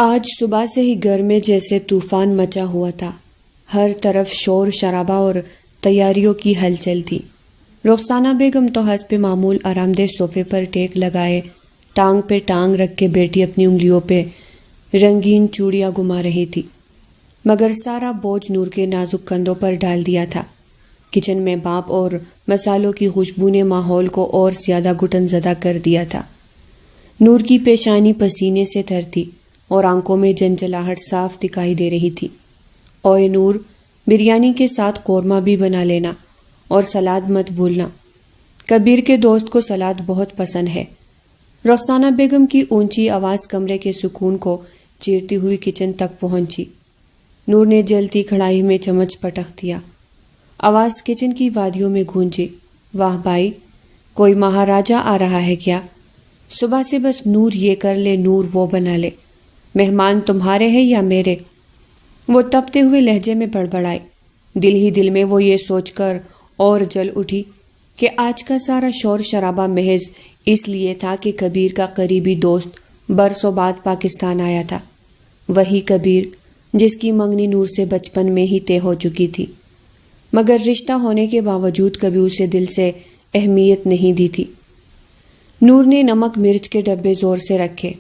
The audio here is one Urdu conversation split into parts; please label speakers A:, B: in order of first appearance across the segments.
A: آج صبح سے ہی گھر میں جیسے طوفان مچا ہوا تھا۔ ہر طرف شور شرابہ اور تیاریوں کی ہلچل تھی۔ رخسانہ بیگم تو حسب معمول آرام دہ صوفے پر ٹیک لگائے ٹانگ پہ ٹانگ رکھ کے بیٹی اپنی انگلیوں پہ رنگین چوڑیاں گما رہی تھی، مگر سارا بوجھ نور کے نازک کندھوں پر ڈال دیا تھا۔ کچن میں بانپ اور مسالوں کی خوشبو نے ماحول کو اور زیادہ گھٹن زدہ کر دیا تھا۔ نور کی پیشانی پسینے سے تر تھی اور آنکھوں میں جنجلاہٹ صاف دکھائی دے رہی تھی۔ اوئے نور، بریانی کے ساتھ قورمہ بھی بنا لینا اور سلاد مت بھولنا، کبیر کے دوست کو سلاد بہت پسند ہے۔ رخسانہ بیگم کی اونچی آواز کمرے کے سکون کو چیرتی ہوئی کچن تک پہنچی۔ نور نے جلتی کڑھائی میں چمچ پٹک دیا۔ آواز کچن کی وادیوں میں گونجی۔ واہ بھائی، کوئی مہاراجہ آ رہا ہے کیا؟ صبح سے بس نور یہ کر لے، نور وہ بنا لے، مہمان تمہارے ہیں یا میرے؟ وہ تپتے ہوئے لہجے میں بڑبڑائی۔ دل ہی دل میں وہ یہ سوچ کر اور جل اٹھی کہ آج کا سارا شور شرابہ محض اس لیے تھا کہ کبیر کا قریبی دوست برسوں بعد پاکستان آیا تھا، وہی کبیر جس کی منگنی نور سے بچپن میں ہی طے ہو چکی تھی، مگر رشتہ ہونے کے باوجود کبھی اسے دل سے اہمیت نہیں دی تھی۔ نور نے نمک مرچ کے ڈبے زور سے رکھے،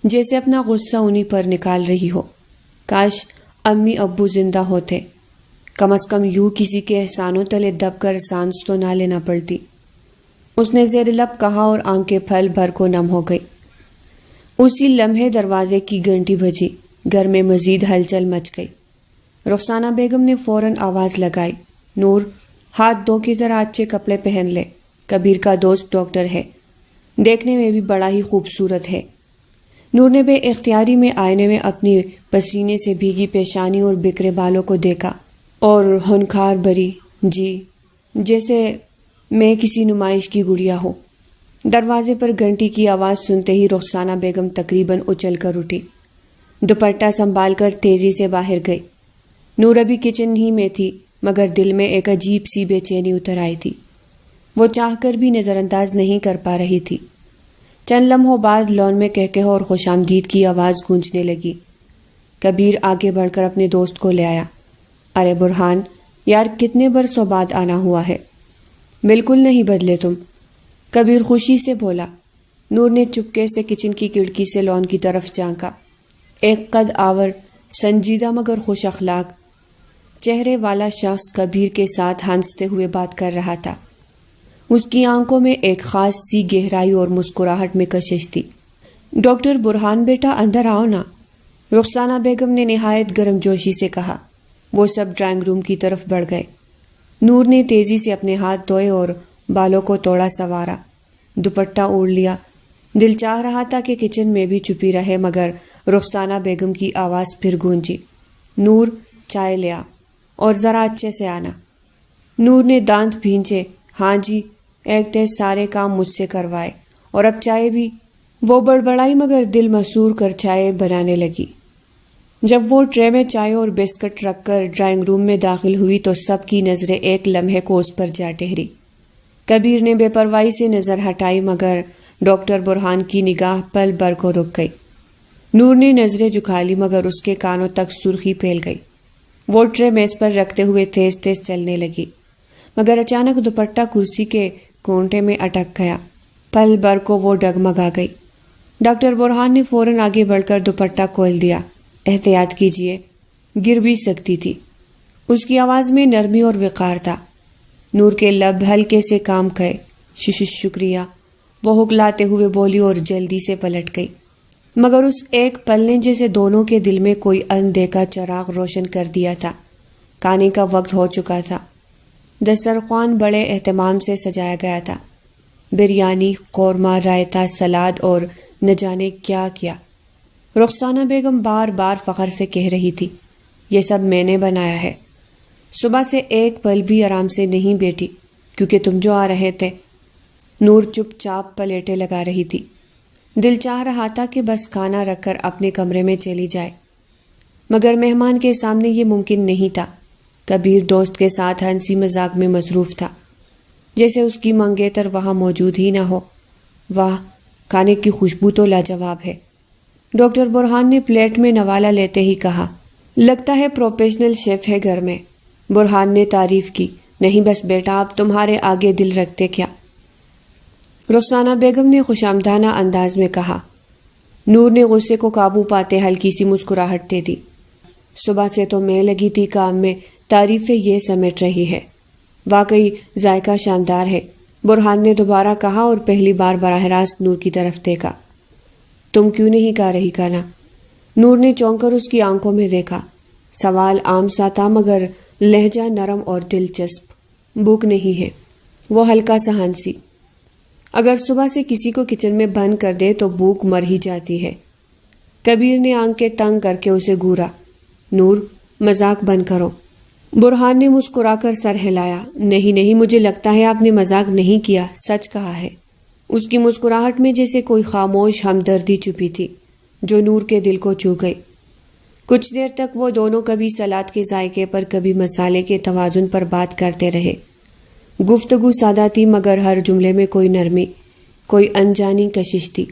A: جیسے اپنا غصہ انہی پر نکال رہی ہو۔ کاش امی ابو زندہ ہوتے، کم از کم یوں کسی کے احسانوں تلے دب کر سانس تو نہ لینا پڑتی۔ اس نے زیر لب کہا اور آنکھیں پھل بھر کو نم ہو گئی۔ اسی لمحے دروازے کی گھنٹی بجی، گھر میں مزید ہلچل مچ گئی۔ رخسانہ بیگم نے فوراً آواز لگائی، نور، ہاتھ دھو کے ذرا اچھے کپڑے پہن لے، کبیر کا دوست ڈاکٹر ہے، دیکھنے میں بھی بڑا ہی خوبصورت ہے۔ نور نے بے اختیاری میں آئینے میں اپنی پسینے سے بھیگی پیشانی اور بکھرے بالوں کو دیکھا اور ہنکار بری، جی جیسے میں کسی نمائش کی گڑیا ہوں۔ دروازے پر گھنٹی کی آواز سنتے ہی رخسانہ بیگم تقریباً اچھل کر اٹھی، دوپٹہ سنبھال کر تیزی سے باہر گئی۔ نور ابھی کچن ہی میں تھی، مگر دل میں ایک عجیب سی بے چینی اتر آئی تھی۔ وہ چاہ کر بھی نظر انداز نہیں کر پا رہی تھی۔ چند لمحوں بعد لون میں کہکہوں اور خوش آمدید کی آواز گونجنے لگی۔ کبیر آگے بڑھ کر اپنے دوست کو لے آیا۔ ارے برہان، یار کتنے برسوں بعد آنا ہوا ہے۔ بالکل نہیں بدلے تم، کبیر خوشی سے بولا۔ نور نے چپکے سے کچن کی کھڑکی سے لون کی طرف جھانکا۔ ایک قد آور، سنجیدہ مگر خوش اخلاق چہرے والا شخص کبیر کے ساتھ ہنستے ہوئے بات کر رہا تھا۔ اس کی آنکھوں میں ایک خاص سی گہرائی اور مسکراہٹ میں کشش تھی۔ ڈاکٹر برہان بیٹا، اندر آؤ نا، رخسانہ بیگم نے نہایت گرم جوشی سے کہا۔ وہ سب ڈرائنگ روم کی طرف بڑھ گئے۔ نور نے تیزی سے اپنے ہاتھ دھوئے اور بالوں کو توڑا سنوارا، دوپٹہ اوڑھ لیا۔ دل چاہ رہا تھا کہ کچن میں بھی چھپی رہے، مگر رخسانہ بیگم کی آواز پھر گونجی، نور چائے لے آ اور ذرا اچھے سے آنا۔ نور نے دانت بھینچے، ہاں جی، ایک دن سارے کام مجھ سے کروائے اور اب چائے بھی۔ وہ بڑبڑائی مگر دل مسور کر چائے بنانے لگی۔ جب وہ ٹرے میں چائے اور بسکٹ رکھ کر ڈرائنگ روم میں داخل ہوئی تو سب کی نظریں ایک لمحے کو اس پر جا ٹھہری۔ کبیر نے بے پرواہی سے نظر ہٹائی، مگر ڈاکٹر برہان کی نگاہ پل بھر کو رک گئی۔ نور نے نظریں جھکا لی، مگر اس کے کانوں تک سرخی پھیل گئی۔ وہ ٹرے میز پر رکھتے ہوئے تیز تیز چلنے لگی، مگر اچانک دوپٹہ کرسی کے کونٹے میں اٹک گیا۔ پل بھر کو وہ ڈگمگا گئی۔ ڈاکٹر برہان نے فوراً آگے بڑھ کر دوپٹہ کھول دیا۔ احتیاط کیجیے، گر بھی سکتی تھی۔ اس کی آواز میں نرمی اور وقار تھا۔ نور کے لب ہلکے سے کام گئے۔ شکریہ، وہ ہکلاتے ہوئے بولی اور جلدی سے پلٹ گئی، مگر اس ایک پل نے جیسے دونوں کے دل میں کوئی اندیکھا چراغ روشن کر دیا تھا۔ کھانے کا وقت ہو چکا تھا۔ دسترخوان بڑے اہتمام سے سجایا گیا تھا۔ بریانی، قورمہ، رائتا، سلاد اور نہ جانے کیا کیا۔ رخسانہ بیگم بار بار فخر سے کہہ رہی تھی، یہ سب میں نے بنایا ہے۔ صبح سے ایک پل بھی آرام سے نہیں بیٹھی، کیونکہ تم جو آ رہے تھے۔ نور چپ چاپ پلیٹیں لگا رہی تھی۔ دل چاہ رہا تھا کہ بس کھانا رکھ کر اپنے کمرے میں چلی جائے، مگر مہمان کے سامنے یہ ممکن نہیں تھا۔ کبیر دوست کے ساتھ ہنسی مذاق میں مصروف تھا، جیسے اس کی منگیتر وہاں موجود ہی نہ ہو۔ واہ، کھانے کی خوشبو تو لاجواب ہے۔ ڈاکٹر برہان نے پلیٹ میں نوالا لیتے ہی کہا، لگتا ہے پروفیشنل شیف ہے گھر میں۔ برہان نے تعریف کی، نہیں بس بیٹا، آپ تمہارے آگے دل رکھتے کیا؟ رخسانہ بیگم نے خوشامدانہ انداز میں کہا۔ نور نے غصے کو قابو پاتے ہلکی سی مسکراہٹ دے دی۔ صبح سے تو میں لگی تھی کام میں، تعریفیں یہ سمیٹ رہی ہے۔ واقعی ذائقہ شاندار ہے، برہان نے دوبارہ کہا اور پہلی بار براہ راست نور کی طرف دیکھا۔ تم کیوں نہیں کھا رہی کھانا؟ نور نے چونک کر اس کی آنکھوں میں دیکھا۔ سوال عام سا تھا مگر لہجہ نرم اور دلچسپ۔ بھوک نہیں ہے، وہ ہلکا سا ہنسی۔ اگر صبح سے کسی کو کچن میں بند کر دے تو بھوک مر ہی جاتی ہے۔ کبیر نے آنکھیں تنگ کر کے اسے گھورا۔ نور، مذاق بند کرو۔ برہان نے مسکرا کر سر ہلایا۔ نہیں نہیں، مجھے لگتا ہے آپ نے مذاق نہیں کیا، سچ کہا ہے۔ اس کی مسکراہٹ میں جیسے کوئی خاموش ہمدردی چھپی تھی جو نور کے دل کو چھو گئی۔ کچھ دیر تک وہ دونوں کبھی سلاد کے ذائقے پر کبھی مسالے کے توازن پر بات کرتے رہے۔ گفتگو سادہ تھی مگر ہر جملے میں کوئی نرمی، کوئی انجانی کشش تھی۔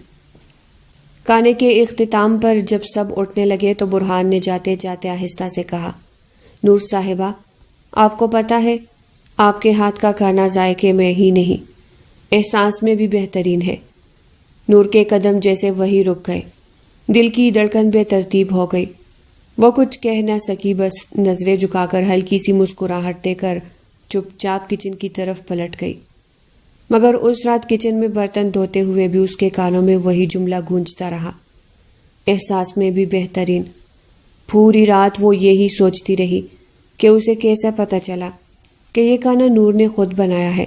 A: کھانے کے اختتام پر جب سب اٹھنے لگے تو برہان نے جاتے جاتے آہستہ سے کہا، نور صاحبہ، آپ کو پتہ ہے آپ کے ہاتھ کا کھانا ذائقے میں ہی نہیں، احساس میں بھی بہترین ہے۔ نور کے قدم جیسے وہی رک گئے، دل کی دھڑکن بے ترتیب ہو گئی۔ وہ کچھ کہہ نہ سکی، بس نظریں جھکا کر ہلکی سی مسکراہٹ دے کر چپ چاپ کچن کی طرف پلٹ گئی۔ مگر اس رات کچن میں برتن دھوتے ہوئے بھی اس کے کانوں میں وہی جملہ گونجتا رہا، احساس میں بھی بہترین۔ پوری رات وہ یہی سوچتی رہی کہ اسے کیسے پتہ چلا کہ یہ کھانا نور نے خود بنایا ہے۔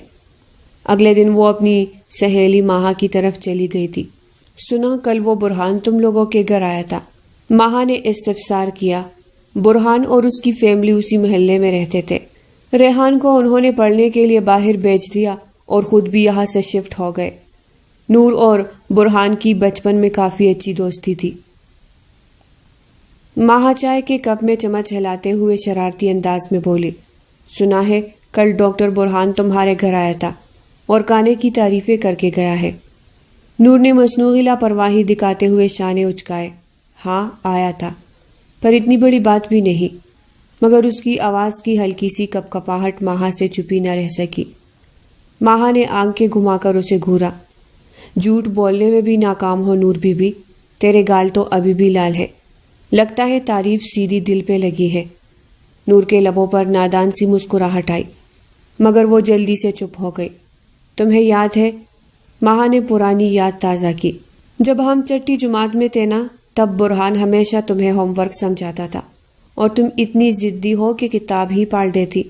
A: اگلے دن وہ اپنی سہیلی ماہا کی طرف چلی گئی تھی۔ سنا کل وہ برہان تم لوگوں کے گھر آیا تھا؟ ماہا نے استفسار کیا۔ برہان اور اس کی فیملی اسی محلے میں رہتے تھے۔ ریحان کو انہوں نے پڑھنے کے لیے باہر بھیج دیا اور خود بھی یہاں سے شفٹ ہو گئے۔ نور اور برہان کی بچپن میں کافی اچھی دوستی تھی۔ ماہا چائے کے کپ میں چمچ ہلاتے ہوئے شرارتی انداز میں بولی، سنا ہے کل ڈاکٹر برہان تمہارے گھر آیا تھا اور کھانے کی تعریفیں کر کے گیا ہے۔ نور نے مصنوعی لاپرواہی دکھاتے ہوئے شانے اچکائے۔ ہاں آیا تھا، پر اتنی بڑی بات بھی نہیں۔ مگر اس کی آواز کی ہلکی سی کپکپاہٹ ماہا سے چھپی نہ رہ سکی۔ ماہا نے آنکھیں گھما کر اسے گھورا۔ جھوٹ بولنے میں بھی ناکام ہو نور بی بی، تیرے گال تو ابھی بھی لال ہے، لگتا ہے تعریف سیدھی دل پہ لگی ہے۔ نور کے لبوں پر نادان سی مسکراہٹ آئی مگر وہ جلدی سے چپ ہو گئی۔ تمہیں یاد ہے؟ ماہا نے پرانی یاد تازہ کی۔ جب ہم چھٹی جماعت میں تھے نا، تب برہان ہمیشہ تمہیں ہوم ورک سمجھاتا تھا اور تم اتنی ضدی ہو کہ کتاب ہی پالٹ دیتی۔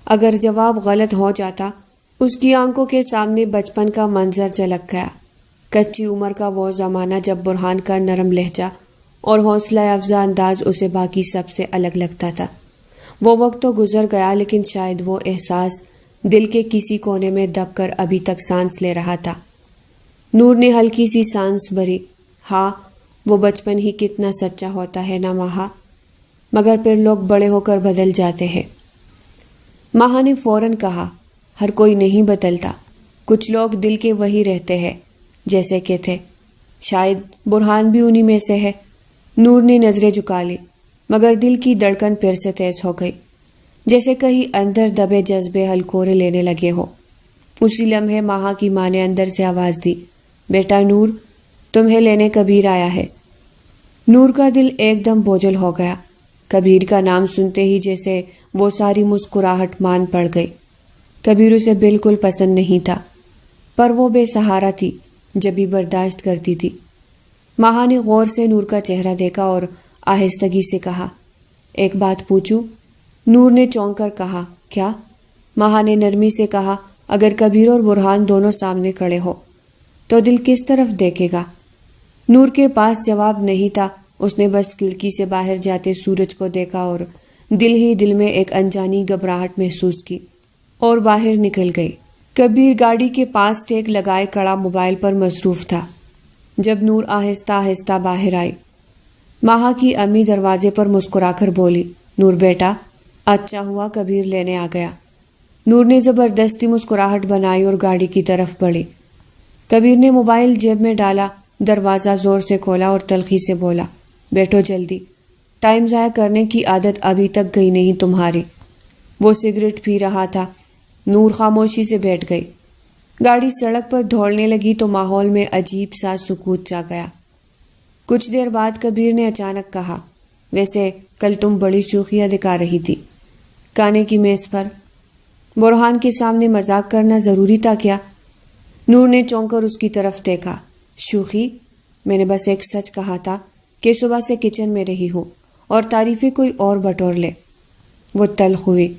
A: اگر جواب غلط ہو جاتا، اس کی آنکھوں کے سامنے بچپن کا منظر جھلک گیا۔ کچی عمر کا وہ زمانہ جب برہان کا نرم لہجہ اور حوصلہ افزا انداز اسے باقی سب سے الگ لگتا تھا۔ وہ وقت تو گزر گیا لیکن شاید وہ احساس دل کے کسی کونے میں دب کر ابھی تک سانس لے رہا تھا۔ نور نے ہلکی سی سانس بھری۔ ہاں، وہ بچپن ہی کتنا سچا ہوتا ہے نا ماہا، مگر پھر لوگ بڑے ہو کر بدل جاتے ہیں۔ ماہا نے فوراً کہا، ہر کوئی نہیں بدلتا، کچھ لوگ دل کے وہی رہتے ہیں جیسے کہ تھے، شاید برہان بھی انہی میں سے ہے۔ نور نے نظریں جھکا لی مگر دل کی دھڑکن پھر سے تیز ہو گئی، جیسے کہیں اندر دبے جذبے ہلکورے لینے لگے ہو۔ اسی لمحے ماہا کی ماں نے اندر سے آواز دی، بیٹا نور، تمہیں لینے کبیر آیا ہے۔ نور کا دل ایک دم بوجھل ہو گیا۔ کبیر کا نام سنتے ہی جیسے وہ ساری مسکراہٹ مان پڑ گئی۔ کبیر اسے بالکل پسند نہیں تھا، پر وہ بے سہارا تھی، جبھی برداشت کرتی تھی۔ ماہا نے غور سے نور کا چہرہ دیکھا اور آہستگی سے کہا، ایک بات پوچھوں؟ نور نے چونک کر کہا، کیا؟ ماہا نے نرمی سے کہا، اگر کبیر اور برہان دونوں سامنے کھڑے ہو تو دل کس طرف دیکھے گا؟ نور کے پاس جواب نہیں تھا، اس نے بس کھڑکی سے باہر جاتے سورج کو دیکھا اور دل ہی دل میں ایک انجانی گھبراہٹ محسوس کی اور باہر نکل گئی۔ کبیر گاڑی کے پاس ٹیک لگائے کڑا موبائل پر مصروف تھا جب نور آہستہ آہستہ باہر آئی۔ ماہا کی امی دروازے پر مسکرا کر بولی، نور بیٹا، اچھا ہوا کبیر لینے آ گیا۔ نور نے زبردستی مسکراہٹ بنائی اور گاڑی کی طرف بڑھی۔ کبیر نے موبائل جیب میں ڈالا، دروازہ زور سے کھولا اور تلخی سے بولا، بیٹھو جلدی، ٹائم ضائع کرنے کی عادت ابھی تک گئی نہیں تمہاری۔ وہ سگریٹ پی رہا تھا۔ نور خاموشی سے بیٹھ گئی۔ گاڑی سڑک پر دوڑنے لگی تو ماحول میں عجیب سا سکوت چھا گیا۔ کچھ دیر بعد کبیر نے اچانک کہا، ویسے کل تم بڑی شوخیاں دکھا رہی تھی کھانے کی میز پر۔ برہان کے سامنے مذاق کرنا ضروری تھا کیا؟ نور نے چونک کر اس کی طرف دیکھا۔ شوخی؟ میں نے بس ایک سچ کہا تھا کہ صبح سے کچن میں رہی ہوں اور تعریفیں کوئی اور بٹور لے۔ وہ تلخ ہوئی۔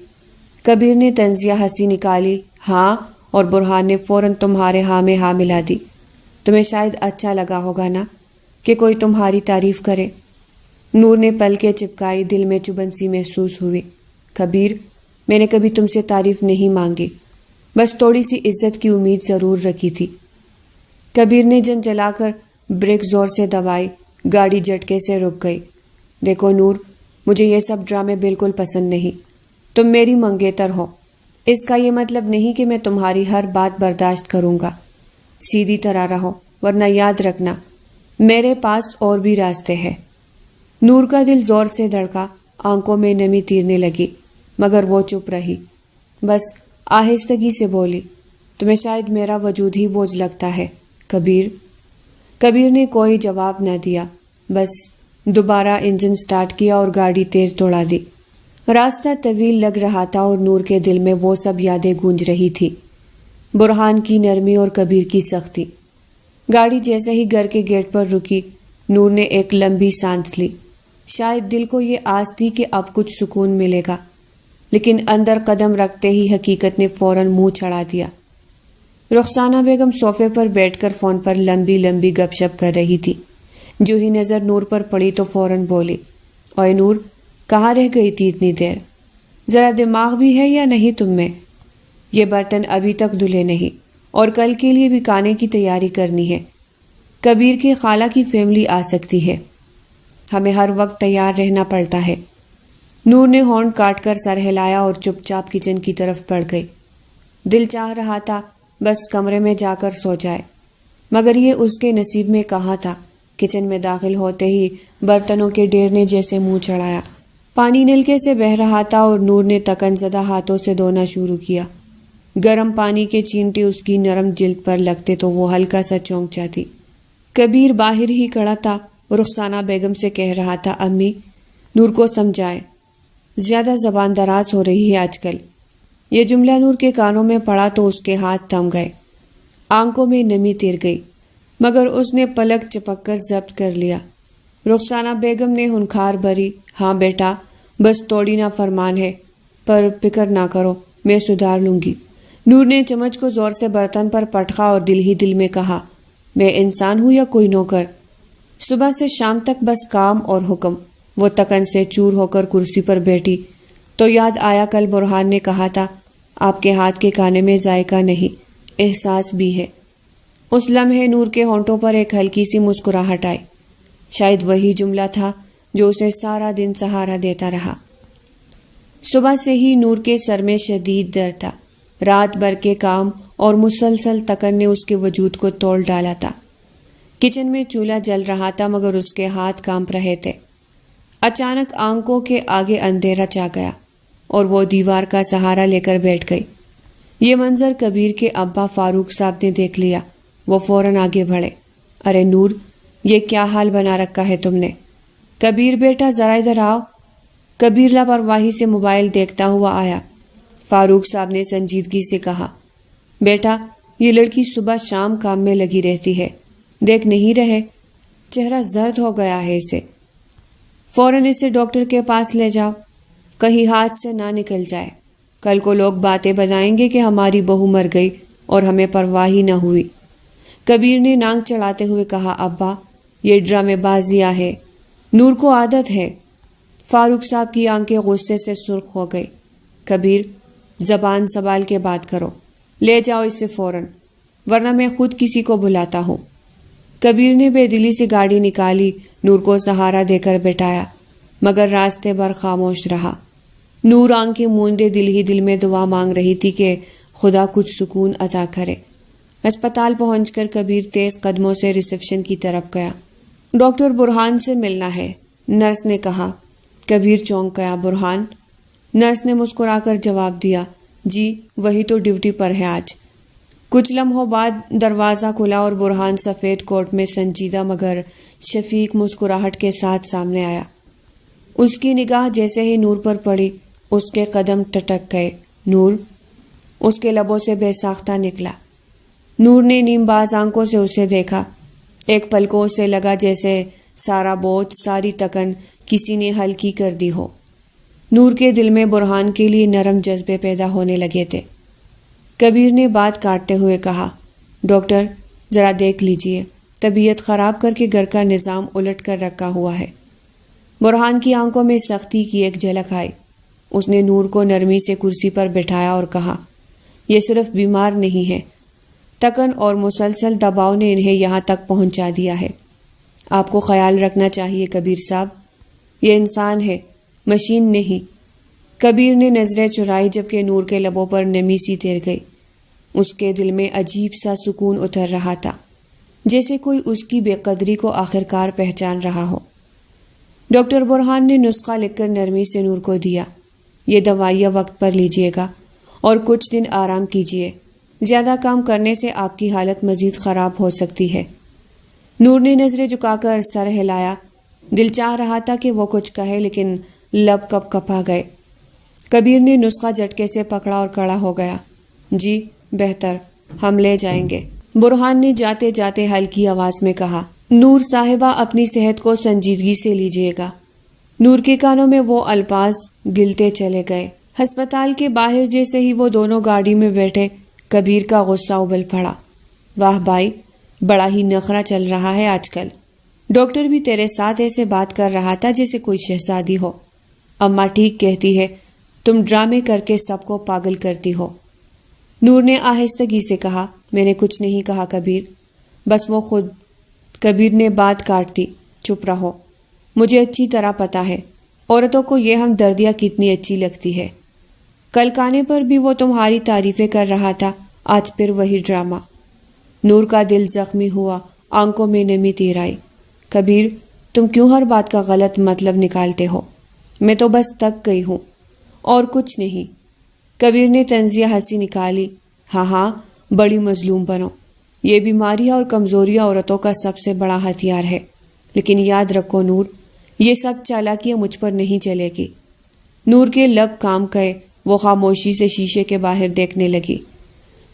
A: کبیر نے طنزیہ ہنسی نکالی، ہاں، اور برہان نے فوراً تمہارے ہاں میں ہاں ملا دی۔ تمہیں شاید اچھا لگا ہوگا نا کہ کوئی تمہاری تعریف کرے۔ نور نے پلکیں چپکائی، دل میں چبھن سی محسوس ہوئی۔ کبیر، میں نے کبھی تم سے تعریف نہیں مانگی، بس تھوڑی سی عزت کی امید ضرور رکھی تھی۔ کبیر نے جن جلا کر بریک زور سے دبائی، گاڑی جھٹکے سے رک گئی۔ دیکھو نور، مجھے یہ سب ڈرامے بالکل پسند نہیں۔ تم میری منگیتر ہو، اس کا یہ مطلب نہیں کہ میں تمہاری ہر بات برداشت کروں گا۔ سیدھی طرح رہو، ورنہ یاد رکھنا میرے پاس اور بھی راستے ہیں۔ نور کا دل زور سے دھڑکا، آنکھوں میں نمی تیرنے لگی، مگر وہ چپ رہی۔ بس آہستگی سے بولی، تمہیں شاید میرا وجود ہی بوجھ لگتا ہے کبیر۔ کبیر نے کوئی جواب نہ دیا، بس دوبارہ انجن سٹارٹ کیا اور گاڑی تیز دوڑا دی۔ راستہ طویل لگ رہا تھا اور نور کے دل میں وہ سب یادیں گونج رہی تھی، برہان کی نرمی اور کبیر کی سختی۔ گاڑی جیسے ہی گھر کے گیٹ پر رکی، نور نے ایک لمبی سانس لی۔ شاید دل کو یہ آس تھی کہ اب کچھ سکون ملے گا، لیکن اندر قدم رکھتے ہی حقیقت نے فوراً منہ چھڑا دیا۔ رخسانہ بیگم صوفے پر بیٹھ کر فون پر لمبی لمبی گپ شپ کر رہی تھی۔ جو ہی نظر نور پر پڑی تو فوراً بولی، اوئے نور، کہاں رہ گئی تھی اتنی دیر؟ ذرا دماغ بھی ہے یا نہیں تم میں؟ یہ برتن ابھی تک دھلے نہیں اور کل کے لیے بھی کھانے کی تیاری کرنی ہے۔ کبیر کے خالہ کی فیملی آ سکتی ہے، ہمیں ہر وقت تیار رہنا پڑتا ہے۔ نور نے ہارن کاٹ کر سر ہلایا اور چپ چاپ کچن کی طرف بڑھ گئی۔ دل چاہ رہا تھا بس کمرے میں جا کر سو جائے، مگر یہ اس کے نصیب میں کہاں تھا۔ کچن میں داخل ہوتے ہی برتنوں کے ڈھیر نے جیسے منہ چڑھایا۔ پانی نلکے سے بہہ رہا تھا اور نور نے تکن زدہ ہاتھوں سے دھونا شروع کیا۔ گرم پانی کے چینٹے اس کی نرم جلد پر لگتے تو وہ ہلکا سا چونک جاتی۔ کبیر باہر ہی کھڑا تھا، رخسانہ بیگم سے کہہ رہا تھا، امی، نور کو سمجھائے، زیادہ زبان دراز ہو رہی ہے آج کل۔ یہ جملہ نور کے کانوں میں پڑا تو اس کے ہاتھ تھم گئے، آنکھوں میں نمی تیر گئی، مگر اس نے پلک چپک کر ضبط کر لیا۔ رخسانہ بیگم نے ہنکار بھری، ہاں بیٹا، بس توڑی نہ فرمان ہے، پر فکر نہ کرو، میں سدھار لوں گی۔ نور نے چمچ کو زور سے برتن پر پٹخا اور دل ہی دل میں کہا، میں انسان ہوں یا کوئی نوکر؟ صبح سے شام تک بس کام اور حکم۔ وہ تکن سے چور ہو کر کرسی پر بیٹھی تو یاد آیا کل برہان نے کہا تھا، آپ کے ہاتھ کے کھانے میں ذائقہ نہیں، احساس بھی ہے۔ اس لمحے نور کے ہونٹوں پر ایک ہلکی سی مسکراہٹ آئی۔ شاید وہی جملہ تھا جو اسے سارا دن سہارا دیتا رہا۔ صبح سے ہی نور کے سر میں شدید درد تھا۔ رات بھر کے کام اور مسلسل تکن نے اس کے وجود کو توڑ ڈالا تھا۔ کچن میں چولہا جل رہا تھا مگر اس کے ہاتھ کانپ رہے تھے۔ اچانک آنکھوں کے آگے اندھیرا چھا گیا اور وہ دیوار کا سہارا لے کر بیٹھ گئی۔ یہ منظر کبیر کے ابا فاروق صاحب نے دیکھ لیا۔ وہ فوراً آگے بڑھے، ارے نور، یہ کیا حال بنا رکھا ہے تم نے؟ کبیر بیٹا ذرا ادھر آؤ۔ کبیر لاپرواہی سے موبائل دیکھتا ہوا آیا۔ فاروق صاحب نے سنجیدگی سے کہا، بیٹا، یہ لڑکی صبح شام کام میں لگی رہتی ہے، دیکھ نہیں رہے؟ چہرہ زرد ہو گیا ہے اسے، فوراً اسے ڈاکٹر کے پاس لے جاؤ، کہیں ہاتھ سے نہ نکل جائے۔ کل کو لوگ باتیں بنائیں گے کہ ہماری بہو مر گئی اور ہمیں پرواہ ہی نہ ہوئی۔ کبیر نے ناک چڑھاتے ہوئے کہا، ابا، یہ ڈرامے بازیاں ہے، نور کو عادت ہے۔ فاروق صاحب کی آنکھیں غصے سے سرخ ہو گئی۔ کبیر، زبان سنبھال کے بات کرو، لے جاؤ اسے فوراً، ورنہ میں خود کسی کو بلاتا ہوں۔ کبیر نے بے دلی سے گاڑی نکالی، نور کو سہارا دے کر بٹھایا، مگر راستے بھر خاموش رہا۔ نور آنکھیں موندے دل ہی دل میں دعا مانگ رہی تھی کہ خدا کچھ سکون عطا کرے۔ ہسپتال پہنچ کر کبیر تیز قدموں سے ریسیپشن کی طرف گیا۔ ڈاکٹر برہان سے ملنا ہے، نرس نے کہا۔ کبیر چونک گیا۔ برہان؟ نرس نے مسکرا کر جواب دیا، جی وہی تو ڈیوٹی پر ہے آج۔ کچھ لمحوں بعد دروازہ کھلا اور برہان سفید کوٹ میں سنجیدہ مگر شفیق مسکراہٹ کے ساتھ سامنے آیا۔ اس کی نگاہ جیسے ہی نور پر پڑی، اس کے قدم ٹٹک گئے۔ نور؟ اس کے لبوں سے بے ساختہ نکلا۔ نور نے نیم باز آنکھوں سے اسے دیکھا۔ ایک پل کو اسے لگا جیسے سارا بوجھ، ساری تکن کسی نے ہلکی کر دی ہو۔ نور کے دل میں برہان کے لیے نرم جذبے پیدا ہونے لگے تھے۔ کبیر نے بات کاٹتے ہوئے کہا، ڈاکٹر ذرا دیکھ لیجئے، طبیعت خراب کر کے گھر کا نظام الٹ کر رکھا ہوا ہے۔ برہان کی آنکھوں میں سختی کی ایک جھلک آئی۔ اس نے نور کو نرمی سے کرسی پر بٹھایا اور کہا، یہ صرف بیمار نہیں ہے، تکن اور مسلسل دباؤ نے انہیں یہاں تک پہنچا دیا ہے۔ آپ کو خیال رکھنا چاہیے کبیر صاحب، یہ انسان ہے، مشین نہیں۔ کبیر نے نظریں چرائی جبکہ نور کے لبوں پر نمی سی تیر گئی۔ اس کے دل میں عجیب سا سکون اتر رہا تھا، جیسے کوئی اس کی بے قدری کو آخرکار پہچان رہا ہو۔ ڈاکٹر برہان نے نسخہ لکھ کر نرمی سے نور کو دیا، یہ دوائیاں وقت پر لیجئے گا اور کچھ دن آرام کیجئے، زیادہ کام کرنے سے آپ کی حالت مزید خراب ہو سکتی ہے۔ نور نے نظریں جھکا کر سر ہلایا۔ دل چاہ رہا تھا کہ وہ کچھ کہے لیکن لب کپ کپا گئے۔ کبیر نے نسخہ جھٹکے سے پکڑا اور کھڑا ہو گیا۔ جی بہتر، ہم لے جائیں گے، برہان نے جاتے جاتے ہلکی آواز میں کہا۔ نور صاحبہ اپنی صحت کو سنجیدگی سے لیجئے گا۔ نور کے کانوں میں وہ الفاظ گلتے چلے گئے۔ ہسپتال کے باہر جیسے ہی وہ دونوں گاڑی میں بیٹھے، کبیر کا غصہ ابل پڑا۔ واہ بھائی، بڑا ہی نخرہ چل رہا ہے آج کل۔ ڈاکٹر بھی تیرے ساتھ ایسے بات کر رہا تھا جیسے کوئی شہزادی ہو۔ اماں ٹھیک کہتی ہے، تم ڈرامے کر کے سب کو پاگل کرتی ہو۔ نور نے آہستگی سے کہا، میں نے کچھ نہیں کہا کبیر، بس وہ خود۔ کبیر نے بات کاٹ دی، چپ رہو، مجھے اچھی طرح پتا ہے عورتوں کو یہ ہمدردیاں کتنی اچھی لگتی ہے۔ کل کانے پر بھی وہ تمہاری تعریفیں کر رہا تھا، آج پھر وہی ڈرامہ۔ نور کا دل زخمی ہوا، آنکھوں میں نمی تیر آئی۔ کبیر، تم کیوں ہر بات کا غلط مطلب نکالتے ہو؟ میں تو بس تک گئی ہوں اور کچھ نہیں۔ کبیر نے طنزیہ ہنسی نکالی۔ ہاں بڑی مظلوم بنو، یہ بیماریاں اور کمزوریاں عورتوں کا سب سے بڑا ہتھیار ہے، لیکن یاد رکھو نور، یہ سب چالاکیاں مجھ پر نہیں چلے گی۔ نور کے لب کام گئے، وہ خاموشی سے شیشے کے باہر دیکھنے لگی۔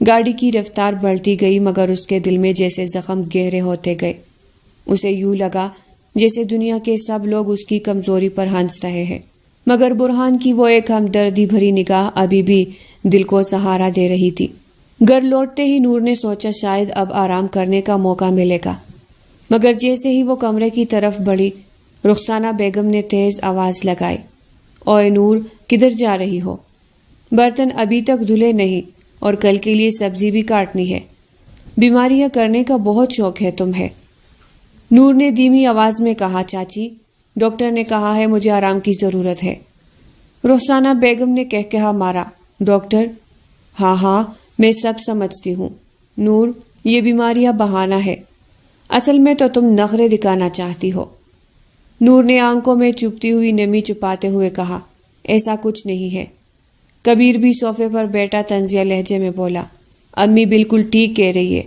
A: گاڑی کی رفتار بڑھتی گئی مگر اس کے دل میں جیسے زخم گہرے ہوتے گئے۔ اسے یوں لگا جیسے دنیا کے سب لوگ اس کی کمزوری پر ہنس رہے ہیں، مگر برہان کی وہ ایک ہمدردی بھری نگاہ ابھی بھی دل کو سہارا دے رہی تھی۔ گھر لوٹتے ہی نور نے سوچا شاید اب آرام کرنے کا موقع ملے گا، مگر جیسے ہی وہ کمرے کی طرف بڑھی، رخسانہ بیگم نے تیز آواز لگائی، اوئے نور، کدھر جا رہی ہو؟ برتن ابھی تک دھلے نہیں اور کل کے لیے سبزی بھی کاٹنی ہے۔ بیماریاں کرنے کا بہت شوق ہے تمہیں۔ نور نے دھیمی آواز میں کہا، چاچی، ڈاکٹر نے کہا ہے مجھے آرام کی ضرورت ہے۔ رخسانہ بیگم نے کہا مارا، ڈاکٹر؟ ہاں میں سب سمجھتی ہوں نور، یہ بیماریاں بہانہ ہے، اصل میں تو تم نخرے دکھانا چاہتی ہو۔ نور نے آنکھوں میں چپتی ہوئی نمی چھپاتے ہوئے کہا، ایسا کچھ نہیں ہے۔ کبیر بھی صوفے پر بیٹھا طنزیہ لہجے میں بولا، امی بالکل ٹھیک کہہ رہی ہے،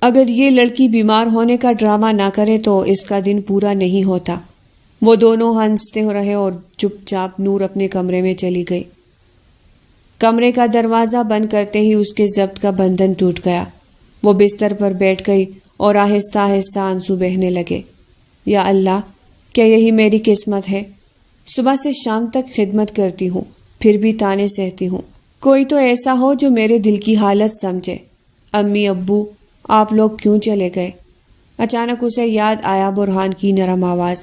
A: اگر یہ لڑکی بیمار ہونے کا ڈرامہ نہ کرے تو اس کا دن پورا نہیں ہوتا۔ وہ دونوں ہنستے ہو رہے اور چپ چاپ نور اپنے کمرے میں چلی گئی۔ کمرے کا دروازہ بند کرتے ہی اس کے ضبط کا بندھن ٹوٹ گیا۔ وہ بستر پر بیٹھ گئی اور آہستہ آہستہ آنسو بہنے لگے۔ یا اللہ، کیا یہی میری قسمت ہے؟ صبح سے شام تک خدمت کرتی ہوں، پھر بھی تانے سہتی ہوں۔ کوئی تو ایسا ہو جو میرے دل کی حالت سمجھے۔ امی ابو، آپ لوگ کیوں چلے گئے؟ اچانک اسے یاد آیا برہان کی نرم آواز،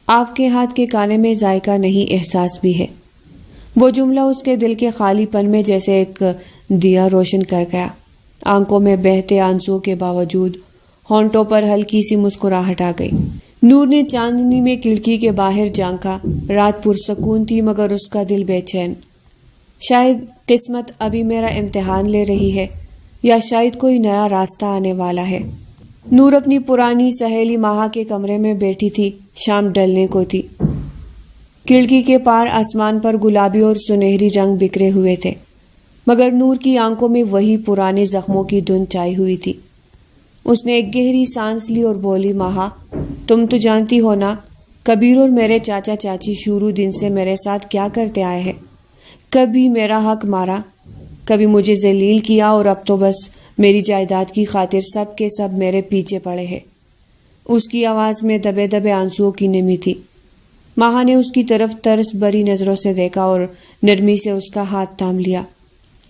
A: آپ کے ہاتھ کے کھانے میں ذائقہ نہیں، احساس بھی ہے۔ وہ جملہ اس کے دل کے خالی پن میں جیسے ایک دیا روشن کر گیا۔ آنکھوں میں بہتے آنسو کے باوجود ہونٹوں پر ہلکی سی مسکراہٹ آ گئی۔ نور نے چاندنی میں کھڑکی کے باہر جھانکا۔ رات پرسکون تھی مگر اس کا دل بے چین۔ شاید قسمت ابھی میرا امتحان لے رہی ہے۔ یا شاید کوئی نیا راستہ آنے والا ہے۔ نور اپنی پرانی سہیلی ماہا کے کمرے میں بیٹھی تھی، شام ڈلنے کو تھی۔ کھڑکی کے پار آسمان پر گلابی اور سنہری رنگ بکھرے ہوئے تھے، مگر نور کی آنکھوں میں وہی پرانے زخموں کی دھند چھائی ہوئی تھی۔ اس نے ایک گہری سانس لی اور بولی، ماہا، تم تو جانتی ہو نا، کبیر اور میرے چاچا چاچی شروع دن سے میرے ساتھ کیا کرتے آئے ہیں۔ کبھی میرا حق مارا، کبھی مجھے ذلیل کیا، اور اب تو بس میری جائیداد کی خاطر سب کے سب میرے پیچھے پڑے ہیں۔ اس کی آواز میں دبے دبے آنسوؤں کی نمی تھی۔ ماہا نے اس کی طرف ترس بھری نظروں سے دیکھا اور نرمی سے اس کا ہاتھ تھام لیا۔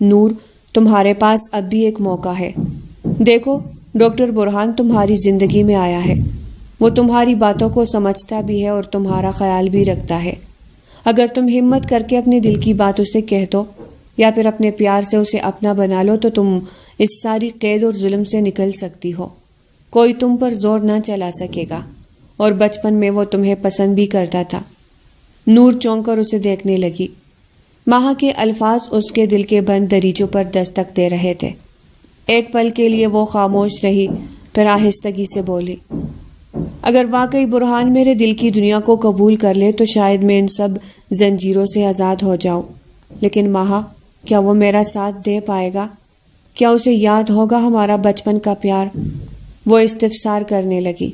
A: نور، تمہارے پاس اب بھی ایک موقع ہے۔ دیکھو، ڈاکٹر برہان تمہاری زندگی میں آیا ہے۔ وہ تمہاری باتوں کو سمجھتا بھی ہے اور تمہارا خیال بھی رکھتا ہے۔ اگر تم ہمت کر کے اپنے دل کی بات اسے کہہ دو یا پھر اپنے پیار سے اسے اپنا بنا لو تو تم اس ساری قید اور ظلم سے نکل سکتی ہو۔ کوئی تم پر زور نہ چلا سکے گا، اور بچپن میں وہ تمہیں پسند بھی کرتا تھا۔ نور چونک کر اسے دیکھنے لگی۔ ماہا کے الفاظ اس کے دل کے بند دریچوں پر دستک دے رہے تھے۔ ایک پل کے لیے وہ خاموش رہی، پھر آہستگی سے بولی، اگر واقعی برہان میرے دل کی دنیا کو قبول کر لے تو شاید میں ان سب زنجیروں سے آزاد ہو جاؤں، لیکن ماہا، کیا وہ میرا ساتھ دے پائے گا؟ کیا اسے یاد ہوگا ہمارا بچپن کا پیار؟ وہ استفسار کرنے لگی۔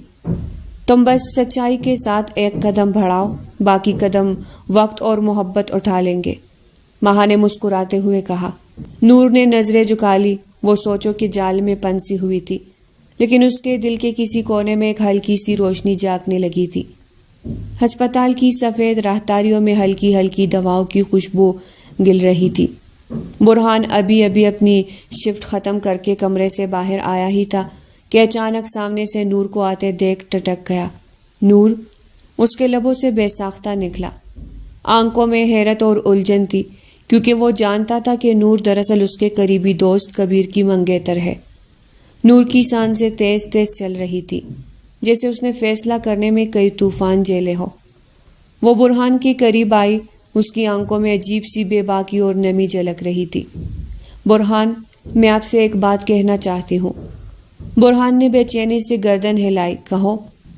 A: تم بس سچائی کے ساتھ ایک قدم بڑھاؤ، باقی قدم وقت اور محبت اٹھا لیں گے، ماہا نے مسکراتے ہوئے کہا۔ نور نے نظریں جھکا لی۔ وہ سوچوں کے جال میں پنسی ہوئی تھی، لیکن اس کے دل کے کسی کونے میں ایک ہلکی سی روشنی جاگنے لگی تھی۔ ہسپتال کی سفید راہداریوں میں ہلکی ہلکی دواؤں کی خوشبو گل رہی تھی۔ برہان ابھی اپنی شفٹ ختم کر کے کمرے سے باہر آیا ہی تھا کہ اچانک سامنے سے نور کو آتے دیکھ ٹٹک گیا۔ نور، اس کے لبوں سے بے ساختہ نکلا۔ آنکھوں میں حیرت اور الجھن تھی، کیونکہ وہ جانتا تھا کہ نور دراصل اس کے قریبی دوست کبیر کی منگیتر ہے۔ نور کی سانسیں تیز تیز چل رہی تھی، جیسے اس نے فیصلہ کرنے میں کئی طوفان جھیلے ہو۔ وہ برہان کے قریب آئی، اس کی آنکھوں میں عجیب سی بے باکی اور نمی جھلک رہی تھی۔ برہان، میں آپ سے ایک بات کہنا چاہتی ہوں۔ برہان نے بے چینی سے گردن ہلائی۔ کہو۔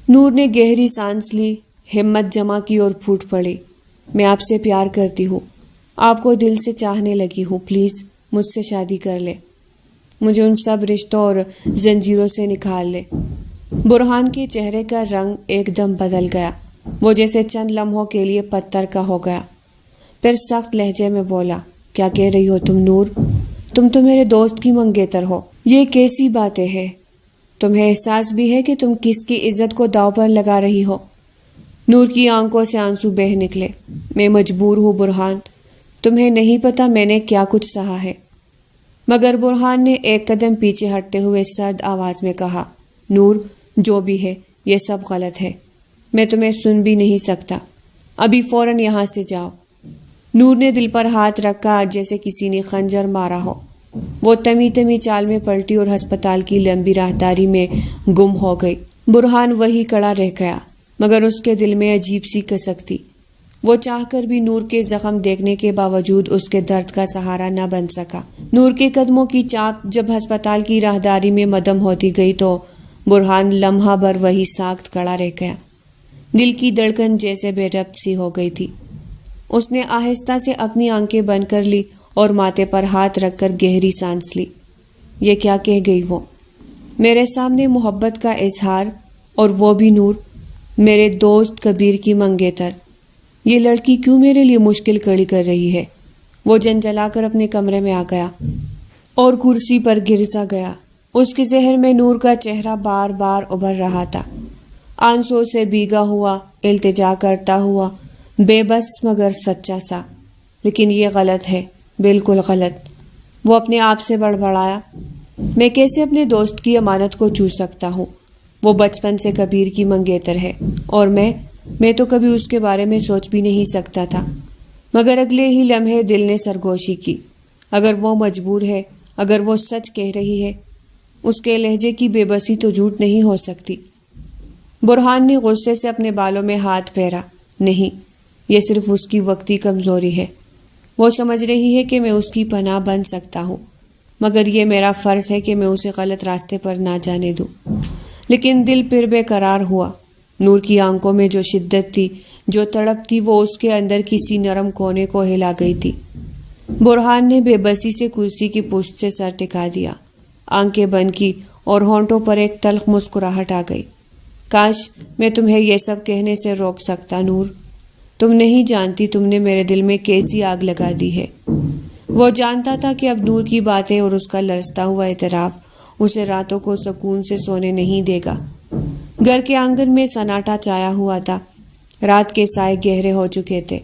A: نور نے گہری سانس لی، ہمت جمع کی اور پھوٹ پڑی۔ میں آپ سے پیار کرتی ہوں، آپ کو دل سے چاہنے لگی ہوں، پلیز مجھ سے شادی کر لے، مجھے ان سب رشتوں اور زنجیروں سے نکال لے۔ برہان کے چہرے کا رنگ ایک دم بدل گیا، وہ جیسے چند لمحوں کے لیے پتھر کا ہو گیا، پھر سخت لہجے میں بولا، کیا کہہ رہی ہو تم نور؟ تم تو میرے دوست کی منگیتر ہو، یہ کیسی باتیں ہیں؟ تمہیں احساس بھی ہے کہ تم کس کی عزت کو داؤ پر لگا رہی ہو؟ نور کی آنکھوں سے آنسو بہہ نکلے۔ میں مجبور ہوں برہان، تمہیں نہیں پتا میں نے کیا کچھ سہا ہے۔ مگر برہان نے ایک قدم پیچھے ہٹتے ہوئے سرد آواز میں کہا، نور، جو بھی ہے یہ سب غلط ہے، میں تمہیں سن بھی نہیں سکتا، ابھی فوراً یہاں سے جاؤ۔ نور نے دل پر ہاتھ رکھا جیسے کسی نے خنجر مارا ہو۔ وہ تمی تمی چال میں پلٹی اور ہسپتال کی لمبی راہداری میں گم ہو گئی۔ برہان وہی کڑا رہ گیا، مگر اس کے دل میں عجیب سی کسک تھی۔ وہ چاہ کر بھی نور کے زخم دیکھنے کے باوجود اس کے درد کا سہارا نہ بن سکا۔ نور کے قدموں کی چاپ جب ہسپتال کی راہداری میں مدھم ہوتی گئی تو برہان لمحہ بھر وہی ساکت کڑا رہ گیا۔ دل کی دھڑکن جیسے بے ربط سی ہو گئی تھی۔ اس نے آہستہ سے اپنی آنکھیں بند کر لی اور ماتھے پر ہاتھ رکھ کر گہری سانس لی۔ یہ کیا کہہ گئی وہ؟ میرے سامنے محبت کا اظہار، اور وہ بھی نور، میرے دوست کبیر کی منگیتر۔ یہ لڑکی کیوں میرے لیے مشکل کھڑی کر رہی ہے؟ وہ جنجلا کر اپنے کمرے میں آ گیا اور کرسی پر گر سا گیا۔ اس کے ذہن میں نور کا چہرہ بار بار ابھر رہا تھا، آنسوں سے بھیگا ہوا، التجا کرتا ہوا، بے بس مگر سچا سا۔ لیکن یہ غلط ہے، بالکل غلط۔ وہ اپنے آپ سے بڑبڑایا، میں کیسے اپنے دوست کی امانت کو چھو سکتا ہوں؟ وہ بچپن سے کبیر کی منگیتر ہے، اور میں تو کبھی اس کے بارے میں سوچ بھی نہیں سکتا تھا۔ مگر اگلے ہی لمحے دل نے سرگوشی کی، اگر وہ مجبور ہے، اگر وہ سچ کہہ رہی ہے، اس کے لہجے کی بے بسی تو جھوٹ نہیں ہو سکتی۔ برہان نے غصے سے اپنے بالوں میں ہاتھ پھیرا، نہیں، یہ صرف اس کی وقتی کمزوری ہے۔ وہ سمجھ رہی ہے کہ میں اس کی پناہ بن سکتا ہوں، مگر یہ میرا فرض ہے کہ میں اسے غلط راستے پر نہ جانے دوں۔ لیکن دل پھر بے قرار ہوا۔ نور کی آنکھوں میں جو شدت تھی، جو تڑپ تھی، وہ اس کے اندر کسی نرم کونے کو ہلا گئی تھی۔ برہان نے بے بسی سے کرسی کی پشت سے سر ٹکا دیا، آنکھیں بند کی اور ہونٹوں پر ایک تلخ مسکراہٹ آ گئی۔ کاش میں تمہیں یہ سب کہنے سے روک سکتا نور، تم نہیں جانتی تم نے میرے دل میں کیسی آگ لگا دی ہے۔ وہ جانتا تھا کہ اب نور کی باتیں اور اس کا لرزتا ہوا اعتراف اسے راتوں کو سکون سے سونے نہیں دے گا۔ گھر کے آنگن میں سناٹا چھایا ہوا تھا، رات کے سائے گہرے ہو چکے تھے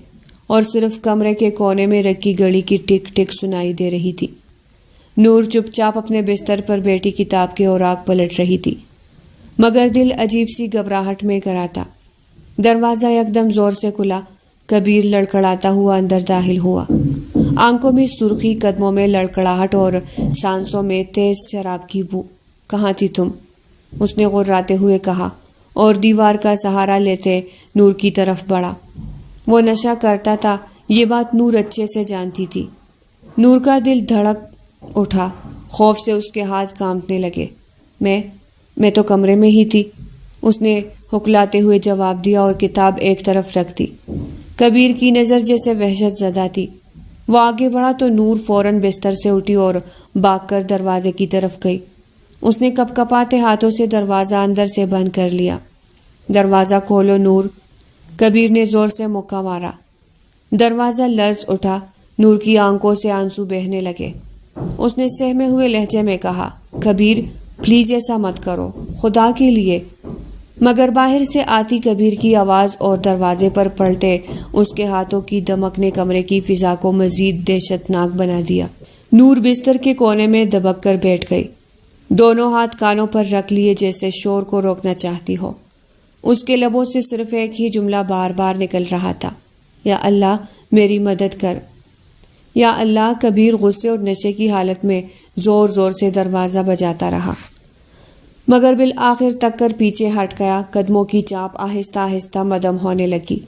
A: اور صرف کمرے کے کونے میں رکھی گھڑی کی ٹک ٹک سنائی دے رہی تھی۔ نور چپ چاپ اپنے بستر پر بیٹھی کتاب کے اوراق پلٹ رہی تھی، مگر دل عجیب سی گھبراہٹ میں کرا تھا۔ دروازہ یکدم زور سے کھلا، کبیر لڑکھڑاتا ہوا اندر داخل ہوا، آنکھوں میں سرخی، قدموں میں لڑکھڑاہٹ اور سانسوں میں تیز شراب کی بو۔ کہاں تھی تم؟ اس نے غراتے ہوئے کہا اور دیوار کا سہارا لیتے نور کی طرف بڑھا۔ وہ نشہ کرتا تھا، یہ بات نور اچھے سے جانتی تھی۔ نور کا دل دھڑک اٹھا، خوف سے اس کے ہاتھ کانپنے لگے۔ میں تو کمرے میں ہی تھی، اس نے ہکلاتے ہوئے جواب دیا اور کتاب ایک طرف رکھ دی۔ کبیر کی نظر جیسے وحشت زدہ تھی۔ وہ آگے بڑھا تو نور فوراً بستر سے اٹھی اور بھاگ کر دروازے کی طرف گئی۔ اس نے کپ کپاتے ہاتھوں سے دروازہ اندر سے بند کر لیا۔ دروازہ کھولو نور، کبیر نے زور سے مکہ مارا۔ دروازہ لرز اٹھا، نور کی آنکھوں سے آنسو بہنے لگے۔ اس نے سہمے ہوئے لہجے میں کہا، کبیر پلیز ایسا مت کرو، خدا کے لیے۔ مگر باہر سے آتی کبیر کی آواز اور دروازے پر پلٹے اس کے ہاتھوں کی دمک نے کمرے کی فضا کو مزید دہشت ناک بنا دیا۔ نور بستر کے کونے میں دبک کر بیٹھ گئی، دونوں ہاتھ کانوں پر رکھ لیے جیسے شور کو روکنا چاہتی ہو۔ اس کے لبوں سے صرف ایک ہی جملہ بار بار نکل رہا تھا، یا اللہ میری مدد کر، یا اللہ۔ کبیر غصے اور نشے کی حالت میں زور زور سے دروازہ بجاتا رہا، مگر بالآخر تک کر پیچھے ہٹ گیا۔ قدموں کی چاپ آہستہ آہستہ مدھم ہونے لگی۔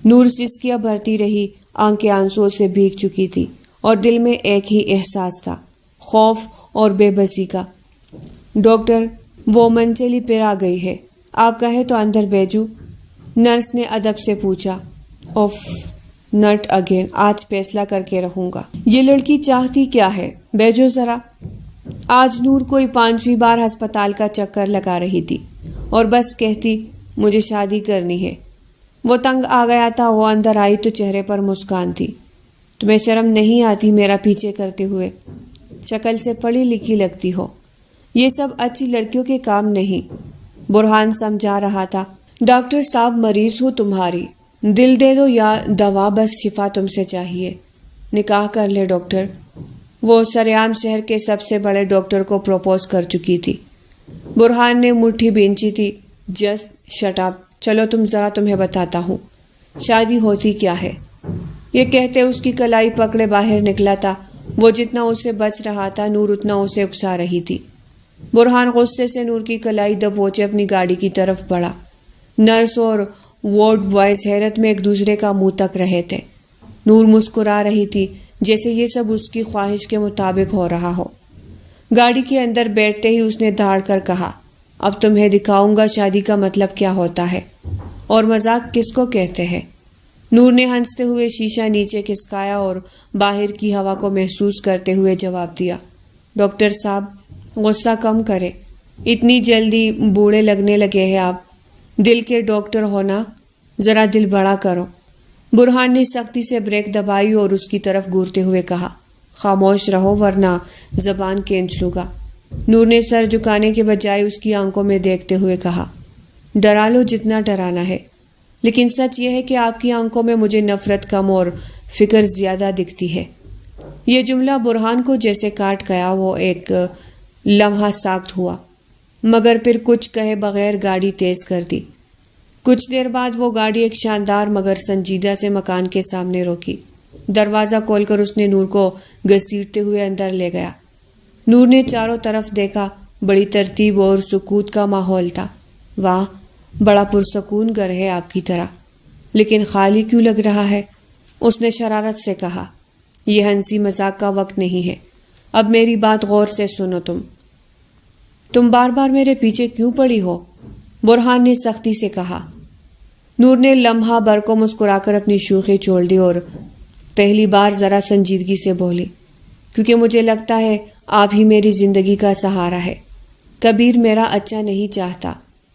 A: نور سسکیاں بھرتی رہی، آنکھیں آنسوں سے بھیگ چکی تھی اور دل میں ایک ہی احساس تھا، خوف اور بے بسی کا۔ ڈاکٹر، وہ منچلی پھر آ گئی ہے، آپ کہیں تو اندر بھیجوں؟ نرس نے ادب سے پوچھا۔ اوف، نٹ اگین، آج فیصلہ کر کے رہوں گا۔ یہ لڑکی چاہتی کیا ہے، بھیجو ذرا۔ آج نور کوئی 5ویں بار ہسپتال کا چکر لگا رہی تھی اور بس کہتی مجھے شادی کرنی ہے۔ وہ تنگ آ گیا تھا۔ وہ اندر آئی تو چہرے پر مسکان تھی۔ تمہیں شرم نہیں آتی میرا پیچھے کرتے ہوئے؟ شکل سے پڑھی لکھی لگتی ہو، یہ سب اچھی لڑکیوں کے کام نہیں، برہان سمجھا رہا تھا۔ ڈاکٹر صاحب مریض ہوں تمہاری، دل دے دو یا دوا، بس شفا تم سے چاہیے۔ نکاح کر لے ڈاکٹر۔ وہ سریام شہر کے سب سے بڑے ڈاکٹر کو پروپوز کر چکی تھی۔ برہان نے مٹھی بھینچی تھی۔ جسٹ شٹ اپ، چلو تمہیں بتاتا ہوں شادی ہوتی کیا ہے۔ یہ کہتے اس کی کلائی پکڑے باہر نکلا تھا۔ وہ جتنا اس سے بچ رہا تھا، نور اتنا اسے اکسا رہی تھی۔ برہان غصے سے نور کی کلائی دبوچے اپنی گاڑی کی طرف بڑھا۔ نرس اور وارڈ بوائز حیرت میں ایک دوسرے کا منہ تک رہے تھے۔ نور مسکرا رہی تھی جیسے یہ سب اس کی خواہش کے مطابق ہو رہا ہو۔ گاڑی کے اندر بیٹھتے ہی اس نے دھاڑ کر کہا، اب تمہیں دکھاؤں گا شادی کا مطلب کیا ہوتا ہے اور مذاق کس کو کہتے ہیں۔ نور نے ہنستے ہوئے شیشہ نیچے کھسکایا اور باہر کی ہوا کو محسوس کرتے ہوئے جواب دیا، ڈاکٹر صاحب غصہ کم کرے، اتنی جلدی بوڑھے لگنے لگے ہیں آپ، دل کے ڈاکٹر ہونا، ذرا دل بڑا کرو۔ برہان نے سختی سے بریک دبائی اور اس کی طرف گورتے ہوئے کہا، خاموش رہو ورنہ زبان کھینچ لوں گا۔ نور نے سر جھکانے کے بجائے اس کی آنکھوں میں دیکھتے ہوئے کہا، ڈرا لو جتنا ڈرانا ہے، لیکن سچ یہ ہے کہ آپ کی آنکھوں میں مجھے نفرت کم اور فکر زیادہ دکھتی ہے۔ یہ جملہ برہان کو جیسے کاٹ گیا۔ وہ ایک لمحہ ساکت ہوا، مگر پھر کچھ کہے بغیر گاڑی تیز کر دی۔ کچھ دیر بعد وہ گاڑی ایک شاندار مگر سنجیدہ سے مکان کے سامنے روکی۔ دروازہ کھول کر اس نے نور کو گھسیٹتے ہوئے اندر لے گیا۔ نور نے چاروں طرف دیکھا، بڑی ترتیب اور سکوت کا ماحول تھا۔ واہ، بڑا پرسکون گھر ہے آپ کی طرح، لیکن خالی کیوں لگ رہا ہے؟ اس نے شرارت سے کہا، یہ ہنسی مذاق کا وقت نہیں ہے، اب میری بات غور سے سنو تم بار بار میرے پیچھے کیوں پڑی ہو؟ برہان نے سختی سے کہا۔ نور نے لمحہ بھر کو مسکرا کر اپنی شوخی چھوڑ دی اور پہلی بار ذرا سنجیدگی سے بولی، کیونکہ مجھے لگتا ہے آپ ہی میری زندگی کا سہارا ہے۔ کبیر میرا اچھا نہیں چاہتا،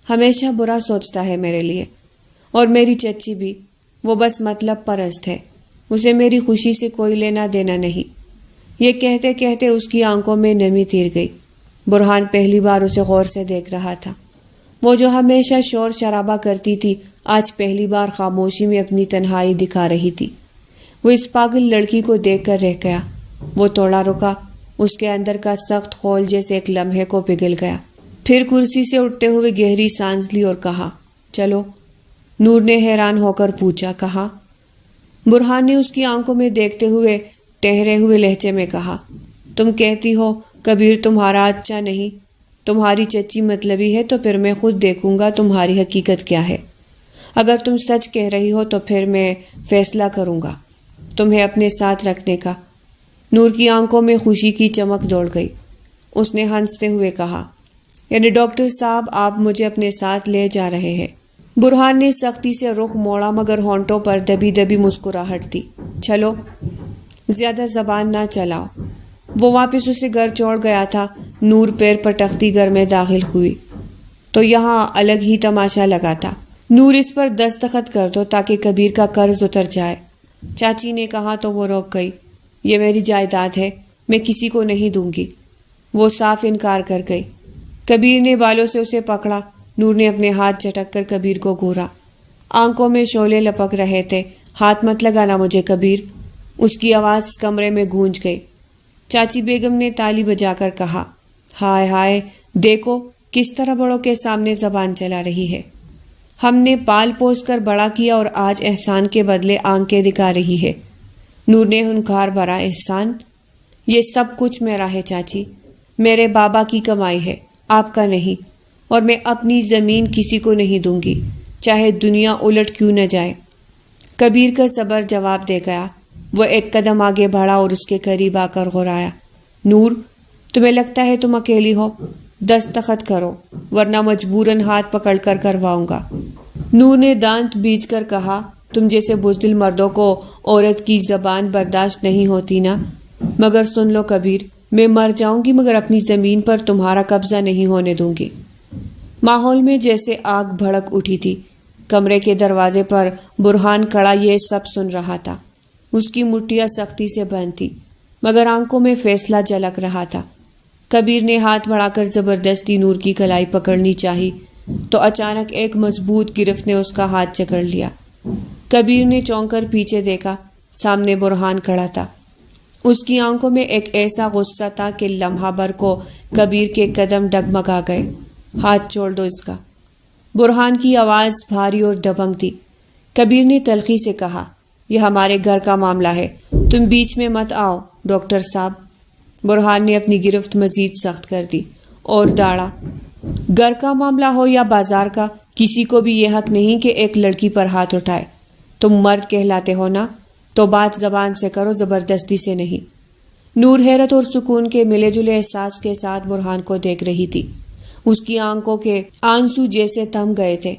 A: ہمیشہ برا سوچتا ہے میرے لیے، اور میری چچی بھی، وہ بس مطلب پرست ہے، اسے میری خوشی سے کوئی لینا دینا نہیں۔ یہ کہتے کہتے اس کی آنکھوں میں نمی تیر گئی۔ برہان پہلی بار اسے غور سے دیکھ رہا تھا۔ وہ جو ہمیشہ شور شرابہ کرتی تھی، آج پہلی بار خاموشی میں اپنی تنہائی دکھا رہی تھی۔ وہ اس پاگل لڑکی کو دیکھ کر رہ گیا۔ وہ توڑا رکا، اس کے اندر کا سخت خول جیسے ایک لمحے کو پگھل گیا۔ پھر کرسی سے اٹھتے ہوئے گہری سانس لی اور کہا، چلو۔ نور نے حیران ہو کر پوچھا، کہاں؟ برہان نے اس کی آنکھوں میں دیکھتے ہوئے ٹہرے ہوئے لہجے میں کہا، تم کہتی ہو کبیر تمہارا اچھا نہیں، تمہاری چچی مطلبی ہے، تو پھر میں خود دیکھوں گا تمہاری حقیقت کیا ہے۔ اگر تم سچ کہہ رہی ہو تو پھر میں فیصلہ کروں گا تمہیں اپنے ساتھ رکھنے کا۔ نور کی آنکھوں میں خوشی کی چمک دوڑ گئی۔ اس نے ہنستے ہوئے کہا، یعنی ڈاکٹر صاحب آپ مجھے اپنے ساتھ لے جا رہے ہیں؟ برہان نے سختی سے رخ موڑا، مگر ہونٹوں پر دبی دبی مسکراہٹ تھی۔ چلو، زیادہ زبان نہ چلاؤ۔ وہ واپس اسے گھر چھوڑ گیا تھا۔ نور پیر پٹکتی گھر میں داخل ہوئی تو یہاں الگ ہی تماشا لگا تھا۔ نور اس پر دستخط کر دو تاکہ کبیر کا قرض اتر جائے۔ چاچی نے کہا تو وہ روک گئی۔ یہ میری جائیداد ہے، میں کسی کو نہیں دوں گی۔ وہ صاف انکار کر گئی۔ کبیر نے بالوں سے اسے پکڑا۔ نور نے اپنے ہاتھ جھٹک کر کبیر کو گھورا۔ آنکھوں میں شعلے لپک رہے تھے۔ ہاتھ مت لگانا مجھے کبیر، اس کی آواز کمرے میں گونج گئی۔ چاچی بیگم نے تالی بجا کر کہا، ہائے ہائے، دیکھو کس طرح بڑوں کے سامنے زبان چلا رہی ہے۔ ہم نے پال پوس کر بڑا کیا اور آج احسان کے بدلے آنکھیں دکھا رہی ہے۔ نور نے ہنکار بھرا، احسان؟ یہ سب کچھ میرا ہے چاچی، میرے بابا کی کمائی ہے، آپ کا نہیں، اور میں اپنی زمین کسی کو نہیں دوں گی، چاہے دنیا الٹ کیوں نہ جائے۔ کبیر کا صبر جواب دے گیا۔ وہ ایک قدم آگے بڑھا اور اس کے قریب آ کر غرایا، نور، تمہیں لگتا ہے تم اکیلی ہو؟ دستخط کرو ورنہ مجبوراً ہاتھ پکڑ کر کرواؤں گا۔ نور نے دانت بیچ کر کہا، تم جیسے بزدل مردوں کو عورت کی زبان برداشت نہیں ہوتی نا؟ مگر سن لو کبیر، میں مر جاؤں گی مگر اپنی زمین پر تمہارا قبضہ نہیں ہونے دوں گی۔ ماحول میں جیسے آگ بھڑک اٹھی تھی۔ کمرے کے دروازے پر برہان کھڑا یہ سب سن رہا تھا۔ اس کی مٹھیاں سختی سے بند تھی، مگر آنکھوں میں فیصلہ جھلک رہا تھا۔ کبیر نے ہاتھ بڑھا کر زبردستی نور کی کلائی پکڑنی چاہی تو اچانک ایک مضبوط گرفت نے اس کا ہاتھ جکڑ لیا۔ کبیر نے چونک کر پیچھے دیکھا، سامنے برہان کھڑا تھا۔ اس کی آنکھوں میں ایک ایسا غصہ تھا کہ لمحہ بھر کو کبیر کے قدم ڈگمگا گئے۔ ہاتھ چھوڑ دو اس کا۔ برہان کی آواز بھاری اور دبنگ تھی۔ کبیر نے تلخی سے کہا، یہ ہمارے گھر کا معاملہ ہے، تم بیچ میں مت آؤ ڈاکٹر صاحب۔ برہان نے اپنی گرفت مزید سخت کر دی اور داڑا، گھر کا معاملہ ہو یا بازار کا، کسی کو بھی یہ حق نہیں کہ ایک لڑکی پر ہاتھ اٹھائے۔ تم مرد کہلاتے ہو نا، تو بات زبان سے کرو، زبردستی سے نہیں۔ نور حیرت اور سکون کے ملے جلے احساس کے ساتھ برہان کو دیکھ رہی تھی۔ اس کی آنکھوں کے آنسو جیسے تھم گئے تھے۔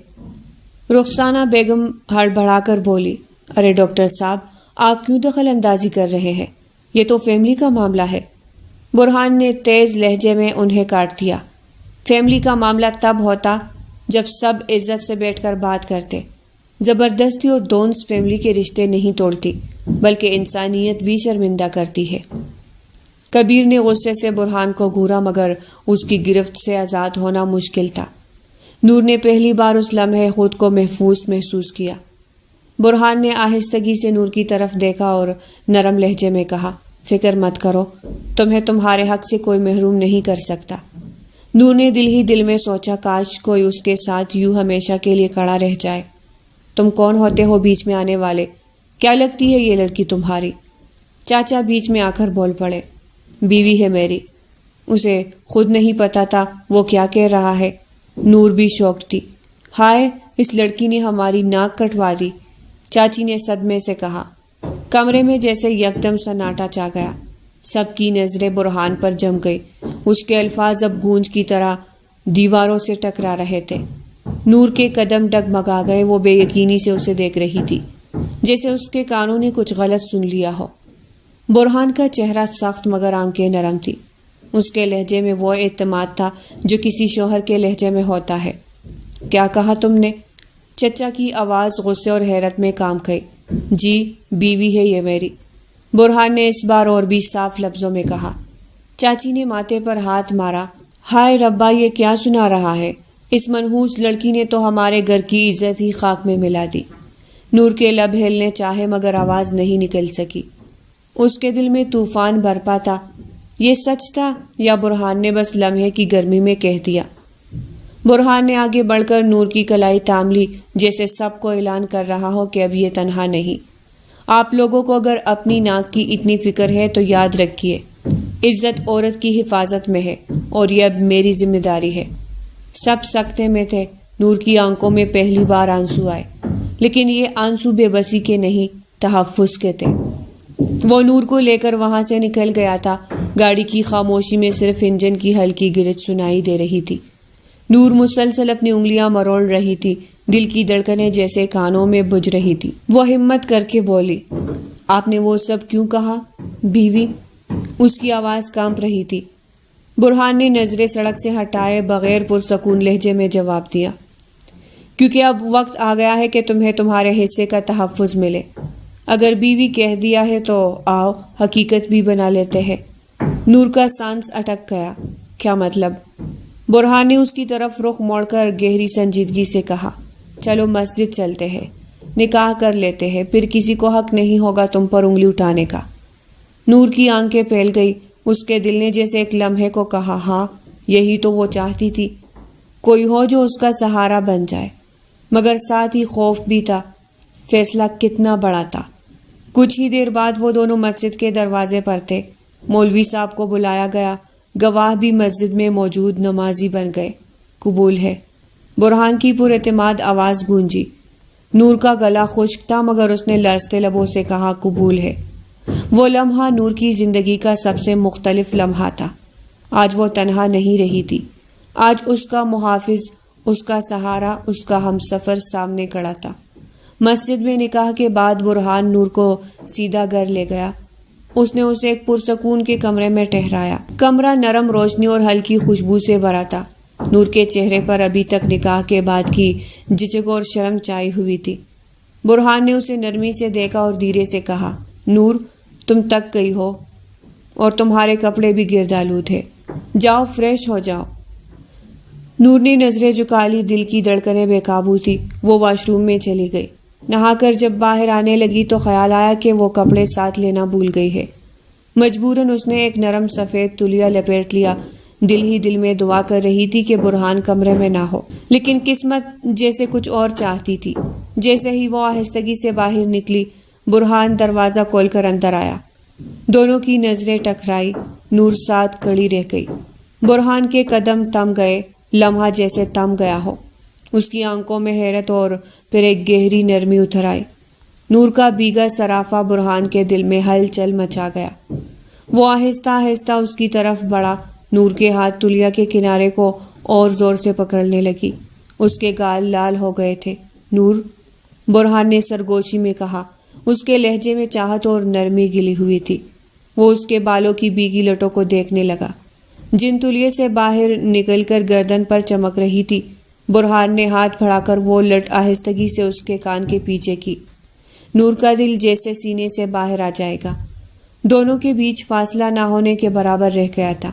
A: رخسانہ بیگم ہڑبڑا کر بولی، ارے ڈاکٹر صاحب، آپ کیوں دخل اندازی کر رہے ہیں؟ یہ تو فیملی کا معاملہ ہے۔ برہان نے تیز لہجے میں انہیں کاٹ دیا۔ فیملی کا معاملہ تب ہوتا جب سب عزت سے بیٹھ کر بات کرتے۔ زبردستی اور دونس فیملی کے رشتے نہیں توڑتی، بلکہ انسانیت بھی شرمندہ کرتی ہے۔ کبیر نے غصے سے برہان کو گھورا، مگر اس کی گرفت سے آزاد ہونا مشکل تھا۔ نور نے پہلی بار اس لمحے خود کو محفوظ محسوس کیا۔ برہان نے آہستگی سے نور کی طرف دیکھا اور نرم لہجے میں کہا، فکر مت کرو، تمہیں تمہارے حق سے کوئی محروم نہیں کر سکتا۔ نور نے دل ہی دل میں سوچا، کاش کوئی اس کے ساتھ یوں ہمیشہ کے لیے کھڑا رہ جائے۔ تم کون ہوتے ہو بیچ میں آنے والے؟ کیا لگتی ہے یہ لڑکی تمہاری؟ چاچا بیچ میں آ کر بول پڑے، بیوی ہے میری۔ اسے خود نہیں پتا تھا وہ کیا کہہ رہا ہے۔ نور بھی شوکڈ تھی۔ ہائے، اس لڑکی نے ہماری ناک کٹوا دی، چاچی نے صدمے سے کہا۔ کمرے میں جیسے یکدم سناٹا چھا گیا۔ سب کی نظریں برہان پر جم گئی۔ اس کے الفاظ اب گونج کی طرح دیواروں سے ٹکرا رہے تھے۔ نور کے قدم ڈگمگا گئے۔ وہ بے یقینی سے اسے دیکھ رہی تھی، جیسے اس کے کانوں نے کچھ غلط سن لیا ہو۔ برہان کا چہرہ سخت مگر آنکھیں نرم تھی۔ اس کے لہجے میں وہ اعتماد تھا جو کسی شوہر کے لہجے میں ہوتا ہے۔ کیا کہا تم نے؟ چچا کی آواز غصے اور حیرت میں کام گئی۔ جی، بیوی ہے یہ میری، برہان نے اس بار اور بھی صاف لفظوں میں کہا۔ چاچی نے ماتھے پر ہاتھ مارا۔ ہائے ربا، یہ کیا سنا رہا ہے؟ اس منحوس لڑکی نے تو ہمارے گھر کی عزت ہی خاک میں ملا دی۔ نور کے لب ہلنے چاہے مگر آواز نہیں نکل سکی۔ اس کے دل میں طوفان برپا تھا۔ یہ سچ تھا یا برہان نے بس لمحے کی گرمی میں کہہ دیا؟ برہان نے آگے بڑھ کر نور کی کلائی تھام لی، جیسے سب کو اعلان کر رہا ہو کہ اب یہ تنہا نہیں۔ آپ لوگوں کو اگر اپنی ناک کی اتنی فکر ہے تو یاد رکھیے، عزت عورت کی حفاظت میں ہے اور یہ اب میری ذمہ داری ہے۔ سب سکتے میں تھے۔ نور کی آنکھوں میں پہلی بار آنسو آئے، لیکن یہ آنسو بے بسی کے نہیں، تحفظ کے تھے۔ وہ نور کو لے کر وہاں سے نکل گیا تھا۔ گاڑی کی خاموشی میں صرف انجن کی ہلکی گرج سنائی دے رہی تھی۔ نور مسلسل اپنی انگلیاں مروڑ رہی تھی، دل کی دھڑکنیں جیسے کانوں میں بجھ رہی تھی۔ وہ ہمت کر کے بولی، آپ نے وہ سب کیوں کہا بیوی؟ اس کی آواز کانپ رہی تھی۔ برہان نے نظریں سڑک سے ہٹائے بغیر پرسکون لہجے میں جواب دیا، کیونکہ اب وقت آ گیا ہے کہ تمہیں تمہارے حصے کا تحفظ ملے۔ اگر بیوی کہہ دیا ہے تو آؤ حقیقت بھی بنا لیتے ہیں۔ نور کا سانس اٹک گیا۔ کیا مطلب؟ برہان نے اس کی طرف رخ موڑ کر گہری سنجیدگی سے کہا، چلو مسجد چلتے ہیں، نکاح کر لیتے ہیں، پھر کسی کو حق نہیں ہوگا تم پر انگلی اٹھانے کا۔ نور کی آنکھیں پھیل گئی۔ اس کے دل نے جیسے ایک لمحے کو کہا، ہاں یہی تو وہ چاہتی تھی، کوئی ہو جو اس کا سہارا بن جائے، مگر ساتھ ہی خوف بھی تھا۔ فیصلہ کتنا بڑا تھا۔ کچھ ہی دیر بعد وہ دونوں مسجد کے دروازے پر تھے۔ مولوی صاحب کو بلایا گیا، گواہ بھی مسجد میں موجود نمازی بن گئے۔ قبول ہے، برہان کی پر اعتماد آواز گونجی۔ نور کا گلا خشک تھا مگر اس نے لرزتے لبوں سے کہا، قبول ہے۔ وہ لمحہ نور کی زندگی کا سب سے مختلف لمحہ تھا۔ آج وہ تنہا نہیں رہی تھی۔ آج اس کا محافظ، اس کا سہارا، اس کا ہمسفر سامنے کھڑا تھا۔ مسجد میں نکاح کے بعد برہان نور کو سیدھا گھر لے گیا۔ اس نے اسے ایک پرسکون کے کمرے میں ٹھہرایا۔ کمرہ نرم روشنی اور ہلکی خوشبو سے بھرا تھا۔ نور کے چہرے پر ابھی تک نکاح کے بعد کی جھجک اور شرم چھائی ہوئی تھی۔ برہان نے اسے نرمی سے دیکھا اور دھیرے سے کہا، نور تم تک گئی ہو اور تمہارے کپڑے بھی گردآلود ہیں، جاؤ فریش ہو جاؤ۔ نور نے نظریں جھکا لی، دل کی دھڑکنیں بے قابو تھی۔ وہ واش روم میں چلی گئی۔ نہا کر جب باہر آنے لگی تو خیال آیا کہ وہ کپڑے ساتھ لینا بھول گئی ہے۔ مجبوراً اس نے ایک نرم سفید تولیہ لپیٹ لیا۔ دل ہی دل میں دعا کر رہی تھی کہ برہان کمرے میں نہ ہو، لیکن قسمت جیسے کچھ اور چاہتی تھی۔ جیسے ہی وہ آہستگی سے باہر نکلی، برہان دروازہ کھول کر اندر آیا۔ دونوں کی نظریں ٹکرائی۔ نور ساتھ کھڑی رہ گئی۔ برہان کے قدم تھم گئے، لمحہ جیسے تھم گیا ہو۔ اس کی آنکھوں میں حیرت اور پھر ایک گہری نرمی اتر آئی۔ نور کا بھیگا سرافہ برہان کے دل میں ہلچل مچا گیا۔ وہ آہستہ آہستہ اس کی طرف بڑھا۔ نور کے ہاتھ تولیہ کے کنارے کو اور زور سے پکڑنے لگی۔ اس کے گال لال ہو گئے تھے۔ نور، برہان نے سرگوشی میں کہا۔ اس کے لہجے میں چاہت اور نرمی گلی ہوئی تھی۔ وہ اس کے بالوں کی بھیگی لٹوں کو دیکھنے لگا، جن تولیے سے باہر نکل کر گردن پر چمک رہی تھی۔ برہان نے ہاتھ بڑھا کر وہ لٹ آہستگی سے اس کے کان کے پیچھے کی۔ نور کا دل جیسے سینے سے باہر آ جائے گا۔ دونوں کے بیچ فاصلہ نہ ہونے کے برابر رہ گیا تھا۔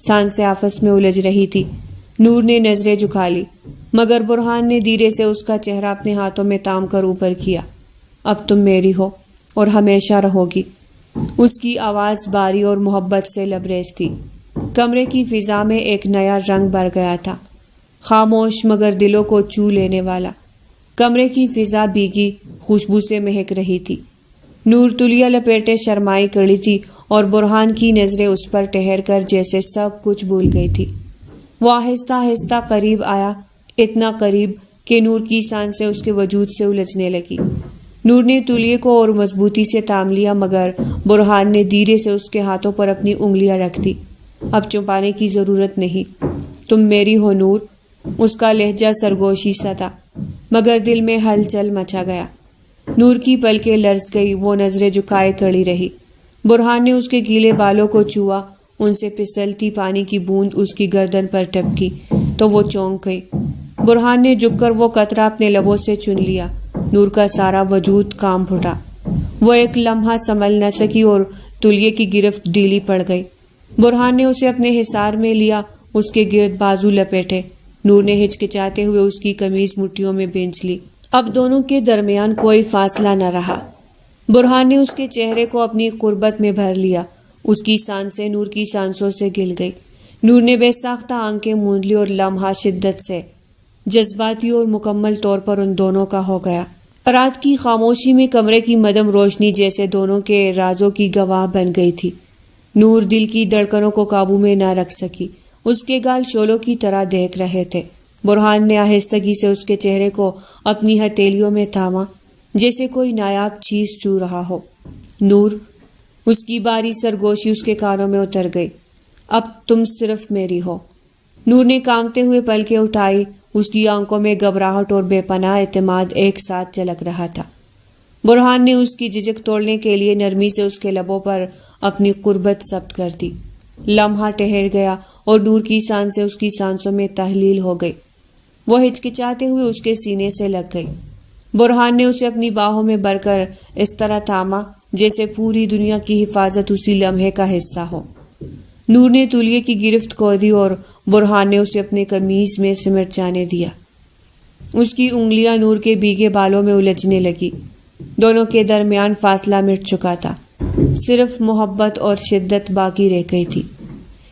A: سانسیں آپس میں الجھ رہی تھی۔ نور نے نظریں جھکا لی، مگر برہان نے دھیرے سے اس کا چہرہ اپنے ہاتھوں میں تام کر اوپر کیا۔ اب تم میری ہو اور ہمیشہ رہو گی۔ اس کی آواز باری اور محبت سے لبریز تھی۔ کمرے کی فضا میں ایک نیا رنگ بھر گیا تھا، خاموش مگر دلوں کو چھو لینے والا۔ کمرے کی فضا بھیگی خوشبو سے مہک رہی تھی۔ نور تولیہ لپیٹے شرمائی کھڑی تھی اور برہان کی نظریں اس پر ٹھہر کر جیسے سب کچھ بھول گئی تھی۔ وہ آہستہ آہستہ قریب آیا، اتنا قریب کہ نور کی سانسیں اس کے وجود سے الجھنے لگی۔ نور نے تولیے کو اور مضبوطی سے تام لیا، مگر برہان نے دھیرے سے اس کے ہاتھوں پر اپنی انگلیاں رکھ دی۔ اب چھپانے کی ضرورت نہیں، تم میری ہو نور۔ اس کا لہجہ سرگوشی سا تھا، مگر دل میں ہلچل مچا گیا۔ نور کی پلکیں لرز گئی، وہ نظریں جھکائے کھڑی رہی۔ برہان نے اس کے گیلے بالوں کو چھوا، ان سے پھسلتی پانی کی بوند اس کی گردن پر ٹپکی تو وہ چونک گئی۔ برہان نے جھک کر وہ قطرہ اپنے لبوں سے چن لیا۔ نور کا سارا وجود کانپ اٹھا۔ وہ ایک لمحہ سنبھل نہ سکی اور تولیے کی گرفت ڈھیلی پڑ گئی۔ برہان نے اسے اپنے حصار میں لیا، اس کے گرد بازو لپیٹے۔ نور نے ہچکچاتے ہوئے اس کی قمیض مٹھیوں میں بھینچ لی۔ اب دونوں کے درمیان کوئی فاصلہ نہ رہا۔ برہان نے اس کے چہرے کو اپنی قربت میں بھر لیا۔ اس کی سانسیں نور کی سانسوں سے گل گئی۔ نور نے بے ساختہ آنکھیں موند لی اور لمحہ شدت سے، جذباتی اور مکمل طور پر ان دونوں کا ہو گیا۔ رات کی خاموشی میں کمرے کی مدھم روشنی جیسے دونوں کے رازوں کی گواہ بن گئی تھی۔ نور دل کی دھڑکنوں کو قابو میں نہ رکھ سکی، اس کے گال شعلوں کی طرح دہک رہے تھے۔ برہان نے آہستگی سے اس کے چہرے کو اپنی ہتھیلیوں میں تھاما، جیسے کوئی نایاب چیز چھو رہا ہو۔ نور، اس کی باری سرگوشی اس کے کانوں میں اتر گئی۔ اب تم صرف میری ہو۔ نور نے کانپتے ہوئے پلکیں اٹھائی، اس کی آنکھوں میں گھبراہٹ اور بے پناہ اعتماد ایک ساتھ جھلک رہا تھا۔ برہان نے اس کی جھجک توڑنے کے لیے نرمی سے اس کے لبوں پر اپنی قربت ثبت کر دی۔ لمحہ ٹھہر گیا اور نور کی سانسیں اس کی سانسوں میں تحلیل ہو گئی۔ وہ ہچکچاتے ہوئے اس کے سینے سے لگ گئی۔ برہان نے اسے اپنی باہوں میں بھر کر اس طرح تھاما جیسے پوری دنیا کی حفاظت اسی لمحے کا حصہ ہو۔ نور نے تولیے کی گرفت کھو دی اور برہان نے اسے اپنے قمیض میں سمٹ جانے دیا۔ اس کی انگلیاں نور کے بھیگے بالوں میں الجھنے لگی۔ دونوں کے درمیان فاصلہ مٹ چکا تھا، صرف محبت اور شدت باقی رہ گئی تھی۔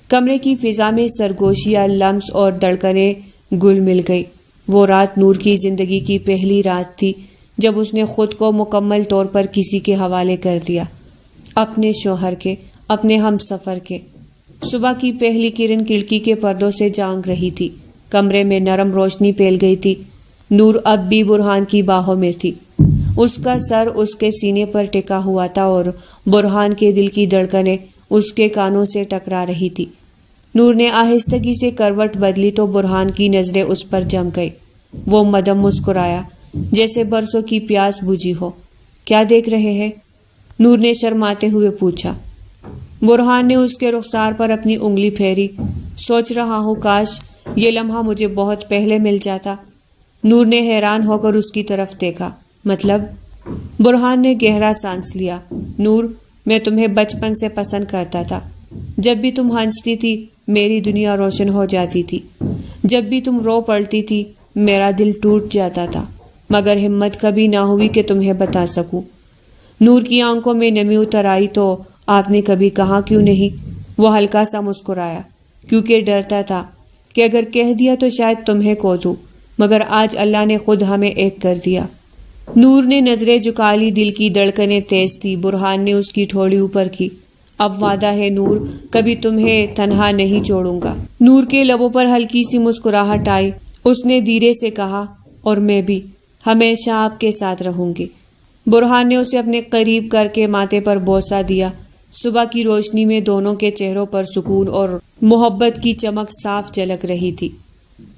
A: کمرے کی فضا میں سرگوشیاں، لمس اور دھڑکنیں گل مل گئی۔ وہ رات نور کی زندگی کی پہلی رات تھی جب اس نے خود کو مکمل طور پر کسی کے حوالے کر دیا، اپنے شوہر کے، اپنے ہم سفر کے۔ صبح کی پہلی کرن کھڑکی کے پردوں سے جانگ رہی تھی، کمرے میں نرم روشنی پھیل گئی تھی۔ نور اب بھی برہان کی باہوں میں تھی، اس کا سر اس کے سینے پر ٹکا ہوا تھا اور برہان کے دل کی دھڑکنیں اس کے کانوں سے ٹکرا رہی تھی۔ نور نے آہستگی سے کروٹ بدلی تو برہان کی نظریں اس پر جم گئی۔ وہ مدھم مسکرایا، جیسے برسوں کی پیاس بجھی ہو۔ کیا دیکھ رہے ہیں؟ نور نے شرماتے ہوئے پوچھا۔ برہان نے اس کے رخسار پر اپنی انگلی پھیری۔ سوچ رہا ہوں کاش یہ لمحہ مجھے بہت پہلے مل جاتا۔ نور نے حیران ہو کر اس کی طرف دیکھا۔ مطلب؟ برہان نے گہرا سانس لیا۔ نور، میں تمہیں بچپن سے پسند کرتا تھا۔ جب بھی تم ہنستی تھی میری دنیا روشن ہو جاتی تھی، جب بھی تم رو پڑتی تھی میرا دل ٹوٹ جاتا تھا، مگر ہمت کبھی نہ ہوئی کہ تمہیں بتا سکوں۔ نور کی آنکھوں میں نمی اتر آئی۔ تو آپ نے کبھی کہا کیوں نہیں؟ وہ ہلکا سا مسکرایا۔ کیونکہ ڈرتا تھا کہ اگر کہہ دیا تو شاید تمہیں کھو دوں، مگر آج اللہ نے خود ہمیں ایک کر دیا۔ نور نے نظریں جھکا لی، دل کی دھڑکنیں تیز تھی۔ برہان نے اس کی ٹھوڑی اوپر کی۔ اب وعدہ ہے نور، کبھی تمہیں تنہا نہیں چھوڑوں گا۔ نور کے لبوں پر ہلکی سی مسکراہٹ آئی۔ اس نے دھیرے سے کہا، اور میں بھی ہمیشہ آپ کے ساتھ رہوں گی۔ برہان نے اسے اپنے قریب کر کے ماتھے پر بوسہ دیا۔ صبح کی روشنی میں دونوں کے چہروں پر سکون اور محبت کی چمک صاف جھلک رہی تھی۔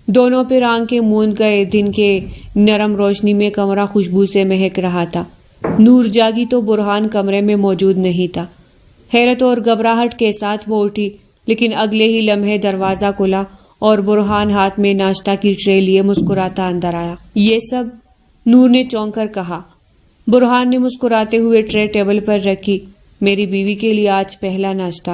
A: دونوں پھر آنکھیں موند گئے۔ دن کے نرم روشنی میں کمرہ خوشبو سے مہک رہا تھا۔ نور جاگی تو برہان کمرے میں موجود نہیں تھا۔ حیرت اور گھبراہٹ کے ساتھ وہ اٹھی، لیکن اگلے ہی لمحے دروازہ کھلا اور برہان ہاتھ میں ناشتہ کی ٹرے لیے مسکراتا اندر آیا۔ یہ سب؟ نور نے چونک کر کہا۔ برہان نے مسکراتے ہوئے ٹرے ٹیبل پر رکھی۔ میری بیوی کے لیے آج پہلا ناشتہ،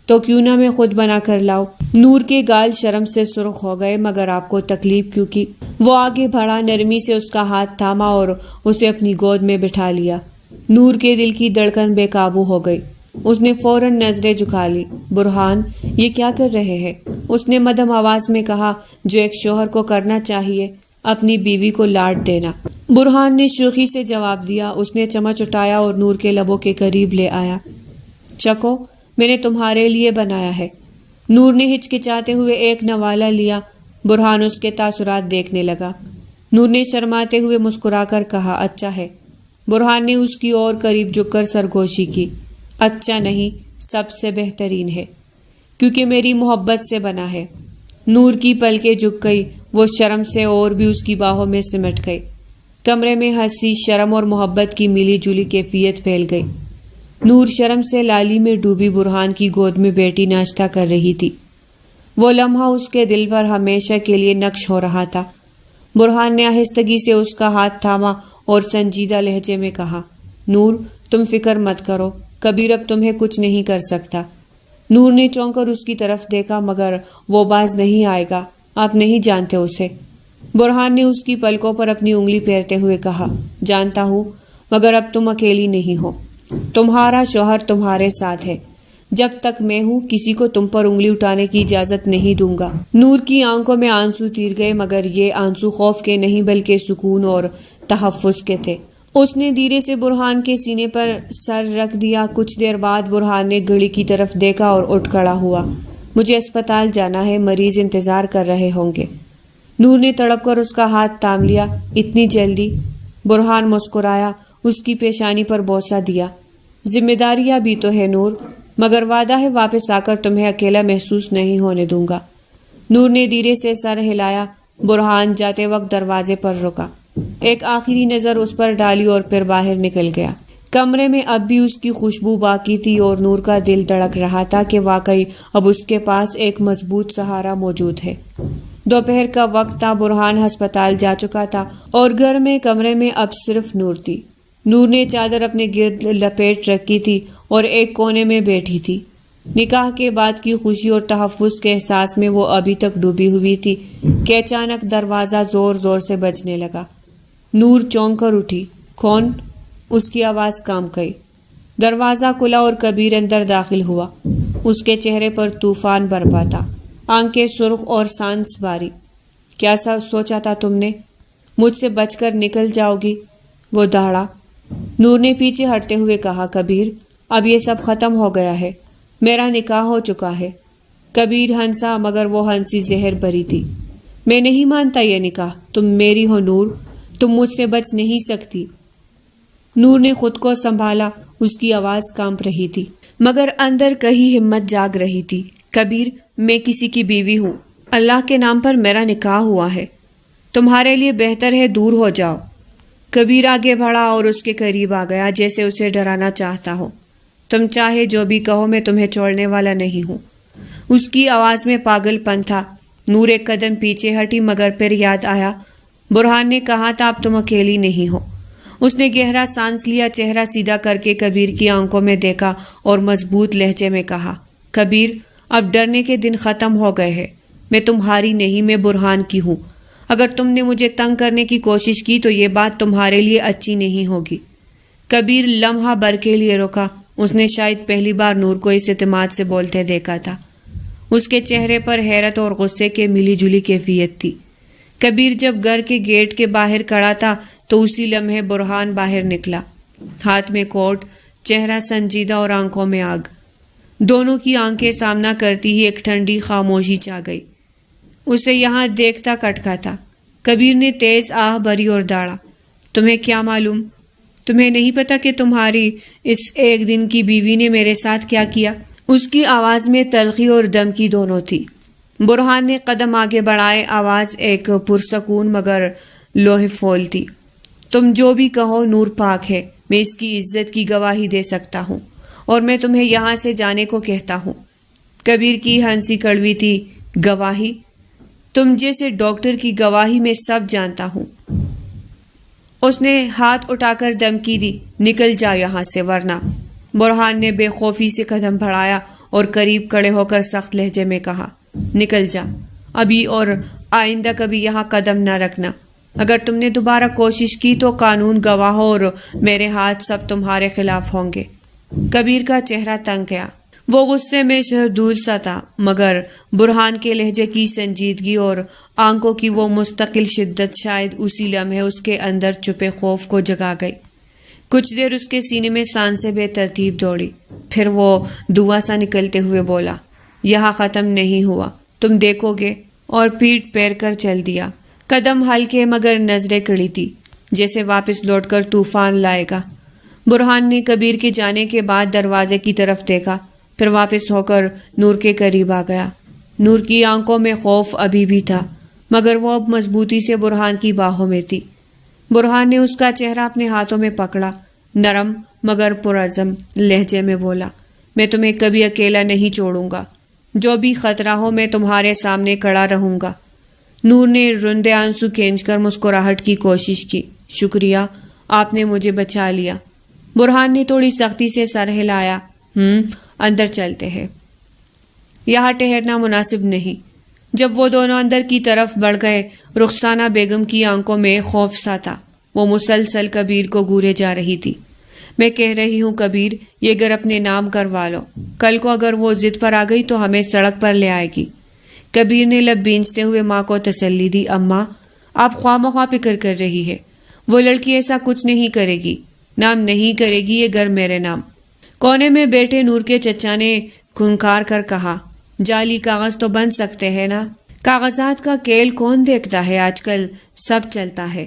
A: تو کیوں نہ میں خود بنا کر لاؤں؟ نور کے گال شرم سے سرخ ہو گئے، مگر آپ کو تکلیف کیوں کی؟ وہ آگے بڑھا، نرمی سے اس کا ہاتھ تھاما اور اسے اپنی گود میں بٹھا لیا۔ نور کے دل کی دھڑکن بے قابو ہو گئی۔ اس نے فوراً نظریں جھکا لی۔ برہان، یہ کیا کر رہے ہیں؟ اس نے مدھم آواز میں کہا، جو ایک شوہر کو کرنا چاہیے، اپنی بیوی کو لاڈ دینا۔ برہان نے شوخی سے جواب دیا۔ اس نے چمچ اٹھایا اور نور کے لبوں کے قریب لے آیا۔ چکو، میں نے تمہارے لیے بنایا ہے۔ نور نے ہچکچاتے ہوئے ایک نوالہ لیا۔ برہان اس کے تاثرات دیکھنے لگا۔ نور نے شرماتے ہوئے مسکرا کر کہا، اچھا ہے۔ برہان نے اس کی اور قریب جھک کر سرگوشی کی۔ اچھا نہیں، سب سے بہترین ہے، کیونکہ میری محبت سے بنا ہے۔ نور کی پلکیں جھک گئی، وہ شرم سے اور بھی اس کی باہوں میں سمٹ گئی۔ کمرے میں ہنسی، شرم اور محبت کی ملی جلی کیفیت پھیل گئی۔ نور شرم سے لالی میں ڈوبی برہان کی گود میں بیٹھی ناشتہ کر رہی تھی۔ وہ لمحہ اس کے دل پر ہمیشہ کے لیے نقش ہو رہا تھا۔ برہان نے آہستگی سے اس کا ہاتھ تھاما اور سنجیدہ لہجے میں کہا، نور، تم فکر مت کرو، کبیر اب تمہیں کچھ نہیں کر سکتا۔ نور نے چونک کر اس کی طرف دیکھا، مگر وہ باز نہیں آئے گا، آپ نہیں جانتے اسے۔ برہان نے اس کی پلکوں پر اپنی انگلی پھیرتے ہوئے کہا، جانتا ہوں، مگر اب تم اکیلی نہیں ہو، تمہارا شوہر تمہارے ساتھ ہے۔ جب تک میں ہوں کسی کو تم پر انگلی اٹھانے کی اجازت نہیں دوں گا۔ نور کی آنکھوں میں آنسو تیر گئے، مگر یہ آنسو خوف کے نہیں بلکہ سکون اور تحفظ کے تھے۔ اس نے دھیرے سے برہان کے سینے پر سر رکھ دیا۔ کچھ دیر بعد برہان نے گھڑی کی طرف دیکھا اور اٹھ کھڑا ہوا۔ مجھے اسپتال جانا ہے، مریض انتظار کر رہے ہوں گے۔ نور نے تڑپ کر اس کا ہاتھ تھام لیا۔ اتنی جلدی؟ برہان مسکرایا، اس کی پیشانی پر بوسہ دیا۔ ذمہ داریاں بھی تو ہے نور، مگر وعدہ ہے واپس آ کر تمہیں اکیلا محسوس نہیں ہونے دوں گا۔ نور نے دھیرے سے سر ہلایا۔ برہان جاتے وقت دروازے پر رکا، ایک آخری نظر اس پر ڈالی اور پھر باہر نکل گیا۔ کمرے میں اب بھی اس کی خوشبو باقی تھی اور نور کا دل دھڑک رہا تھا کہ واقعی اب اس کے پاس ایک مضبوط سہارا موجود ہے۔ دوپہر کا وقت تھا، برہان ہسپتال جا چکا تھا اور گھر میں کمرے میں اب صرف نور تھی۔ نور نے چادر اپنے گرد لپیٹ رکھی تھی اور ایک کونے میں بیٹھی تھی۔ نکاح کے بعد کی خوشی اور تحفظ کے احساس میں وہ ابھی تک ڈوبی ہوئی تھی کہ اچانک دروازہ زور زور سے بجنے لگا۔ نور چونک کر اٹھی۔ کون؟ اس کی آواز کام گئی۔ دروازہ کھلا اور کبیر اندر داخل ہوا۔ اس کے چہرے پر طوفان برپا تھا، آنکھیں سرخ اور سانس باری۔ کیا سوچا تھا تم نے؟ مجھ سے بچ کر نکل جاؤ گی؟ وہ دہڑا۔ نور نے پیچھے ہٹتے ہوئے کہا، کبیر، اب یہ سب ختم ہو گیا ہے، میرا نکاح ہو چکا ہے۔ کبیر ہنسا، مگر وہ ہنسی زہر بھری تھی۔ میں نہیں مانتا یہ نکاح، تم میری ہو نور، تم مجھ سے بچ نہیں سکتی۔ نور نے خود کو سنبھالا، اس کی آواز کانپ رہی تھی مگر اندر کہیں ہمت جاگ رہی تھی۔ کبیر، میں کسی کی بیوی ہوں، اللہ کے نام پر میرا نکاح ہوا ہے، تمہارے لیے بہتر ہے دور ہو جاؤ۔ کبیر آگے بڑھا اور اس کے قریب آ گیا، جیسے اسے ڈرانا چاہتا ہو۔ تم چاہے جو بھی کہو، میں تمہیں چھوڑنے والا نہیں ہوں۔ اس کی آواز میں پاگل پن تھا۔ نور ایک قدم پیچھے ہٹی، مگر پھر یاد آیا، برہان نے کہا تھا اب تم اکیلی نہیں ہو۔ اس نے گہرا سانس لیا، چہرہ سیدھا کر کے کبیر کی آنکھوں میں دیکھا اور مضبوط لہجے میں کہا، کبیر، اب ڈرنے کے دن ختم ہو گئے ہیں، میں تمہاری نہیں، میں برہان کی ہوں۔ اگر تم نے مجھے تنگ کرنے کی کوشش کی تو یہ بات تمہارے لیے اچھی نہیں ہوگی۔ کبیر لمحہ بھر کے لیے رکا۔ اس نے شاید پہلی بار نور کو اس اعتماد سے بولتے دیکھا تھا۔ اس کے چہرے پر حیرت اور غصے کے ملی جلی کیفیت تھی۔ کبیر جب گھر کے گیٹ کے باہر کھڑا تھا تو اسی لمحے برہان باہر نکلا، ہاتھ میں کوٹ، چہرہ سنجیدہ اور آنکھوں میں آگ۔ دونوں کی آنکھیں سامنا کرتی ہی ایک ٹھنڈی خاموشی چھا گئی۔ اسے یہاں دیکھتا کٹکا تھا۔ کبیر نے تیز آہ بھری اور داڑا، تمہیں کیا معلوم؟ تمہیں نہیں پتا کہ تمہاری اس ایک دن کی بیوی نے میرے ساتھ کیا کیا؟ اس کی آواز میں تلخی اور دھمکی دونوں تھی۔ برہان نے قدم آگے بڑھائے، آواز ایک پرسکون مگر لوح فول تھی۔ تم جو بھی کہو، نور پاک ہے، میں اس کی عزت کی گواہی دے سکتا ہوں اور میں تمہیں یہاں سے جانے کو کہتا ہوں۔ کبیر کی ہنسی کڑوی تھی۔ گواہی؟ تم جیسے ڈاکٹر کی گواہی میں سب جانتا ہوں۔ اس نے ہاتھ اٹھا کر دھمکی دی، نکل جا یہاں سے ورنہ۔ برہان نے بے خوفی سے قدم بڑھایا اور قریب کھڑے ہو کر سخت لہجے میں کہا، نکل جا، ابھی اور آئندہ کبھی یہاں قدم نہ رکھنا۔ اگر تم نے دوبارہ کوشش کی تو قانون، گواہوں اور میرے ہاتھ سب تمہارے خلاف ہوں گے۔ کبیر کا چہرہ تنگ گیا۔ وہ غصے میں شہدول سا تھا، مگر برہان کے لہجے کی سنجیدگی اور آنکھوں کی وہ مستقل شدت شاید اسی لمحے اس کے اندر چھپے خوف کو جگا گئی۔ کچھ دیر اس کے سینے میں سانسیں بے ترتیب دوڑی، پھر وہ دھواں سا نکلتے ہوئے بولا، یہاں ختم نہیں ہوا، تم دیکھو گے، اور پیٹ پھیر کر چل دیا۔ قدم ہلکے مگر نظریں کڑی تھی۔ جیسے واپس لوٹ کر طوفان لائے گا۔ برہان نے کبیر کے جانے کے بعد دروازے کی طرف دیکھا، پھر واپس ہو کر نور کے قریب آ گیا۔ نور کی آنکھوں میں خوف ابھی بھی تھا، مگر وہ اب مضبوطی سے برہان کی باہوں میں تھی۔ برہان نے اس کا چہرہ اپنے ہاتھوں میں پکڑا، نرم مگر پرعزم لہجے میں بولا، میں تمہیں کبھی اکیلا نہیں چھوڑوں گا، جو بھی خطرہ ہو میں تمہارے سامنے کھڑا رہوں گا۔ نور نے رندے آنسو کھینچ کر مسکراہٹ کی کوشش کی، شکریہ، آپ نے مجھے بچا لیا۔ برہان نے تھوڑی سختی سے سر ہلایا، اندر چلتے ہیں، یہاں ٹھہرنا مناسب نہیں۔ جب وہ دونوں اندر کی طرف بڑھ گئے، رخسانہ بیگم کی آنکھوں میں خوف سا تھا، وہ مسلسل کبیر کو گورے جا رہی تھی۔ میں کہہ رہی ہوں کبیر، یہ گھر اپنے نام کروا لو، کل کو اگر وہ ضد پر آ گئی تو ہمیں سڑک پر لے آئے گی۔ کبیر نے لب بینچتے ہوئے ماں کو تسلی دی، اماں آپ خواہ مخواہ فکر کر رہی ہے، وہ لڑکی ایسا کچھ نہیں کرے گی، نام نہیں کرے گی یہ گھر میرے نام۔ کونے میں بیٹھے نور کے چچا نے کھنکار کر کہا، جعلی کاغذ تو بن سکتے ہیں نا، کاغذات کا کھیل کون دیکھتا ہے، آج کل سب چلتا ہے۔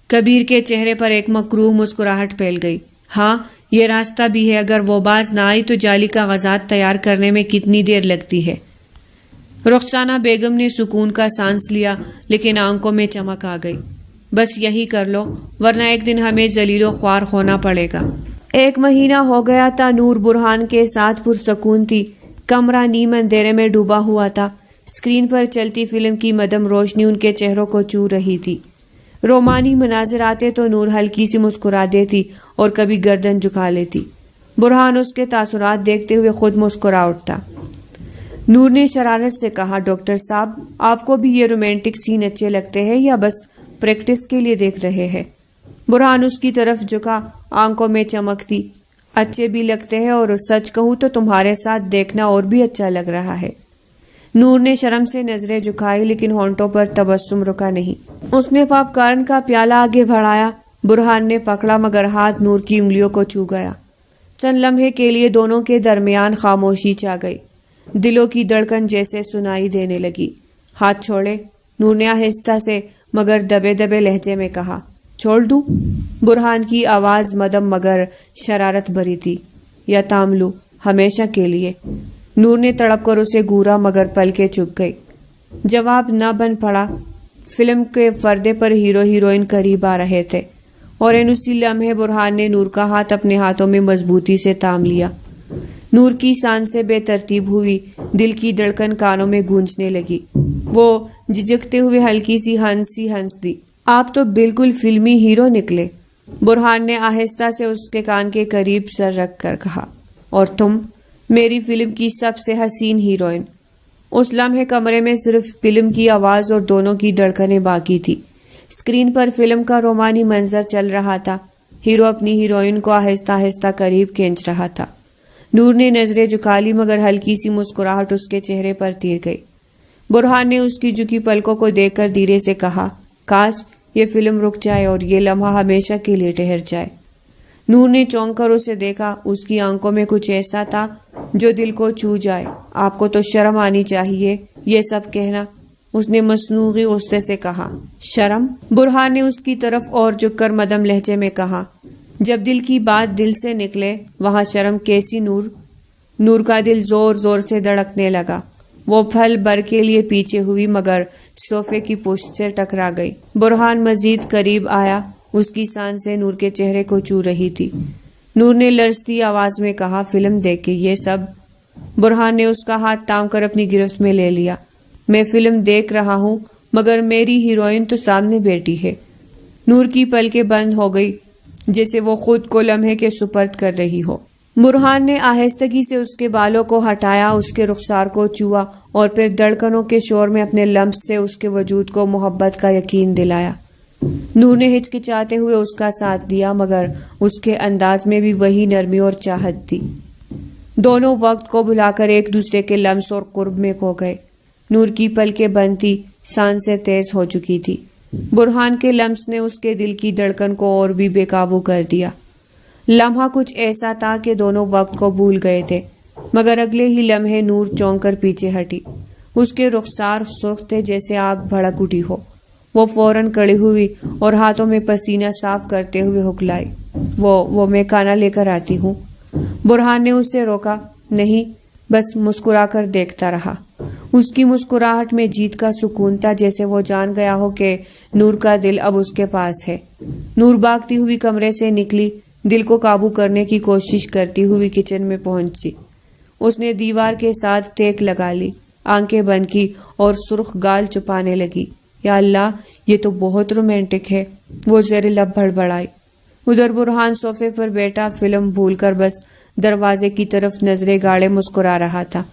A: کبیر کے چہرے پر ایک مکروہ مسکراہٹ پھیل گئی، ہاں یہ راستہ بھی ہے، اگر وہ باز نہ آئی تو جعلی کاغذات تیار کرنے میں کتنی دیر لگتی ہے۔ رخسانہ بیگم نے سکون کا سانس لیا، لیکن آنکھوں میں چمک آ گئی، بس یہی کر لو ورنہ ایک دن ہمیں ذلیل و خوار ہونا پڑے گا۔ 1 مہینہ ہو گیا تھا، نور برہان کے ساتھ پرسکون تھی، کمرہ نیم اندھیرے میں ڈوبا ہوا تھا، اسکرین پر چلتی فلم کی مدھم روشنی ان کے چہروں کو چو رہی تھی۔ رومانی مناظر آتے تو نور ہلکی سی مسکرا دیتی اور کبھی گردن جھکا لیتی۔ برہان اس کے تاثرات دیکھتے ہوئے خود مسکرا اٹھتا۔ نور نے شرارت سے کہا، ڈاکٹر صاحب آپ کو بھی یہ رومانٹک سین اچھے لگتے ہیں یا بس پریکٹس کے لیے دیکھ رہے ہیں؟ برہان اس کی طرف جھکا، آنکھوں میں چمک تھی، اچھے بھی لگتے ہیں اور سچ کہوں تو تمہارے ساتھ دیکھنا اور بھی اچھا لگ رہا ہے۔ نور نے شرم سے نظریں جھکائی، لیکن ہونٹوں پر تبسم رکا نہیں۔ اس نے پاپ کارن کا پیالہ آگے بڑھایا، برہان نے پکڑا مگر ہاتھ نور کی انگلیوں کو چھو گیا۔ چند لمحے کے لیے دونوں کے درمیان خاموشی چھا گئی، دلوں کی دھڑکن جیسے سنائی دینے لگی۔ ہاتھ چھوڑے، نور نے آہستہ سے مگر دبے دبے لہجے میں کہا۔ چھوڑ دوں؟ برہان کی آواز مدم مگر شرارت بھری تھی۔ یا تام لوں، ہمیشہ کے لیے؟ نور نے تڑپ کر اسے گورا مگر پلکیں چپ گئی۔ جواب نہ بن پڑا۔ فلم کے پردے پر ہیرو ہیروئن قریب آ رہے تھے اور اسی لمحے برہان نے نور کا ہاتھ اپنے ہاتھوں میں مضبوطی سے تام لیا۔ نور کی سانسیں بے ترتیب ہوئی، دل کی دھڑکن کانوں میں گونجنے لگی۔ وہ جھجکتے ہوئے ہلکی سی ہنس دی۔ آپ تو بالکل فلمی ہیرو نکلے، برہان نے آہستہ سے اس کے کان کے قریب سر رکھ کر کہا، اور تم میری فلم کی سب سے حسین ہیروئن۔ اس لمحے کمرے میں صرف فلم کی آواز اور دونوں کی دھڑکنیں باقی تھی۔ اسکرین پر فلم کا رومانی منظر چل رہا تھا، ہیرو اپنی ہیروئن کو آہستہ آہستہ قریب کھینچ رہا تھا۔ نور نے نظریں جھکا لی مگر ہلکی سی مسکراہٹ اس کے چہرے پر تیر گئی۔ برہان نے اس کی جھکی پلکوں کو دیکھ کر دھیرے سے کہا، کاش یہ فلم رک جائے اور یہ لمحہ ہمیشہ کے لیے ٹھہر جائے۔ نور نے چونک کر اسے دیکھا، اس کی آنکھوں میں کچھ ایسا تھا جو دل کو چھو جائے۔ آپ کو تو شرم آنی چاہیے یہ سب کہنا، اس نے مصنوعی غصے سے کہا۔ شرم؟ برہان نے اس کی طرف اور جھک کر مدھم لہجے میں کہا، جب دل کی بات دل سے نکلے وہاں شرم کیسی؟ نور کا دل زور زور سے دھڑکنے لگا۔ وہ پھل بھر کے لیے پیچھے ہوئی مگر صوفے کی پشت سے ٹکرا گئی۔ برہان مزید قریب آیا، اس کی سانسیں نور کے چہرے کو چھو رہی تھی۔ نور نے لرزتی آواز میں کہا، فلم دیکھ کے یہ سب؟ برہان نے اس کا ہاتھ تھام کر اپنی گرفت میں لے لیا۔ میں فلم دیکھ رہا ہوں مگر میری ہیروئن تو سامنے بیٹھی ہے۔ نور کی پلکیں بند ہو گئی جیسے وہ خود کو لمحے کے سپرد کر رہی ہو۔ برہان نے آہستگی سے اس کے بالوں کو ہٹایا، اس کے رخسار کو چھوا اور پھر دھڑکنوں کے شور میں اپنے لمس سے اس کے وجود کو محبت کا یقین دلایا۔ نور نے ہچکچاتے ہوئے اس کا ساتھ دیا مگر اس کے انداز میں بھی وہی نرمی اور چاہت تھی۔ دونوں وقت کو بھلا کر ایک دوسرے کے لمس اور قرب میں کھو گئے۔ نور کی پلکیں بند تھی، سانسیں تیز ہو چکی تھی۔ برہان کے لمس نے اس کے دل کی دھڑکن کو اور بھی بے قابو کر دیا۔ لمحہ کچھ ایسا تھا کہ دونوں وقت کو بھول گئے تھے مگر اگلے ہی لمحے نور چونک کر پیچھے ہٹی۔ اس کے رخسار سرخ تھے جیسے آگ بھڑک اٹھی ہو۔ وہ فوراً کڑی ہوئی اور ہاتھوں میں پسینہ صاف کرتے ہوئے ہکلائی، وہ میں کھانا لے کر آتی ہوں۔ برہان نے اسے روکا، نہیں، بس مسکرا کر دیکھتا رہا۔ اس کی مسکراہٹ میں جیت کا سکون تھا، جیسے وہ جان گیا ہو کہ نور کا دل اب اس کے پاس ہے۔ نور بھاگتی ہوئی کمرے سے نکلی، دل کو قابو کرنے کی کوشش کرتی ہوئی کچن میں پہنچی۔ اس نے دیوار کے ساتھ ٹیک لگا لی، آنکھیں بند کی اور سرخ گال چھپانے لگی۔ یا اللہ، یہ تو بہت رومانٹک ہے، وہ زیر لب بڑبڑائی۔ ادھر برہان صوفے پر بیٹھا فلم بھول کر بس دروازے کی طرف نظریں گاڑے مسکرا رہا تھا۔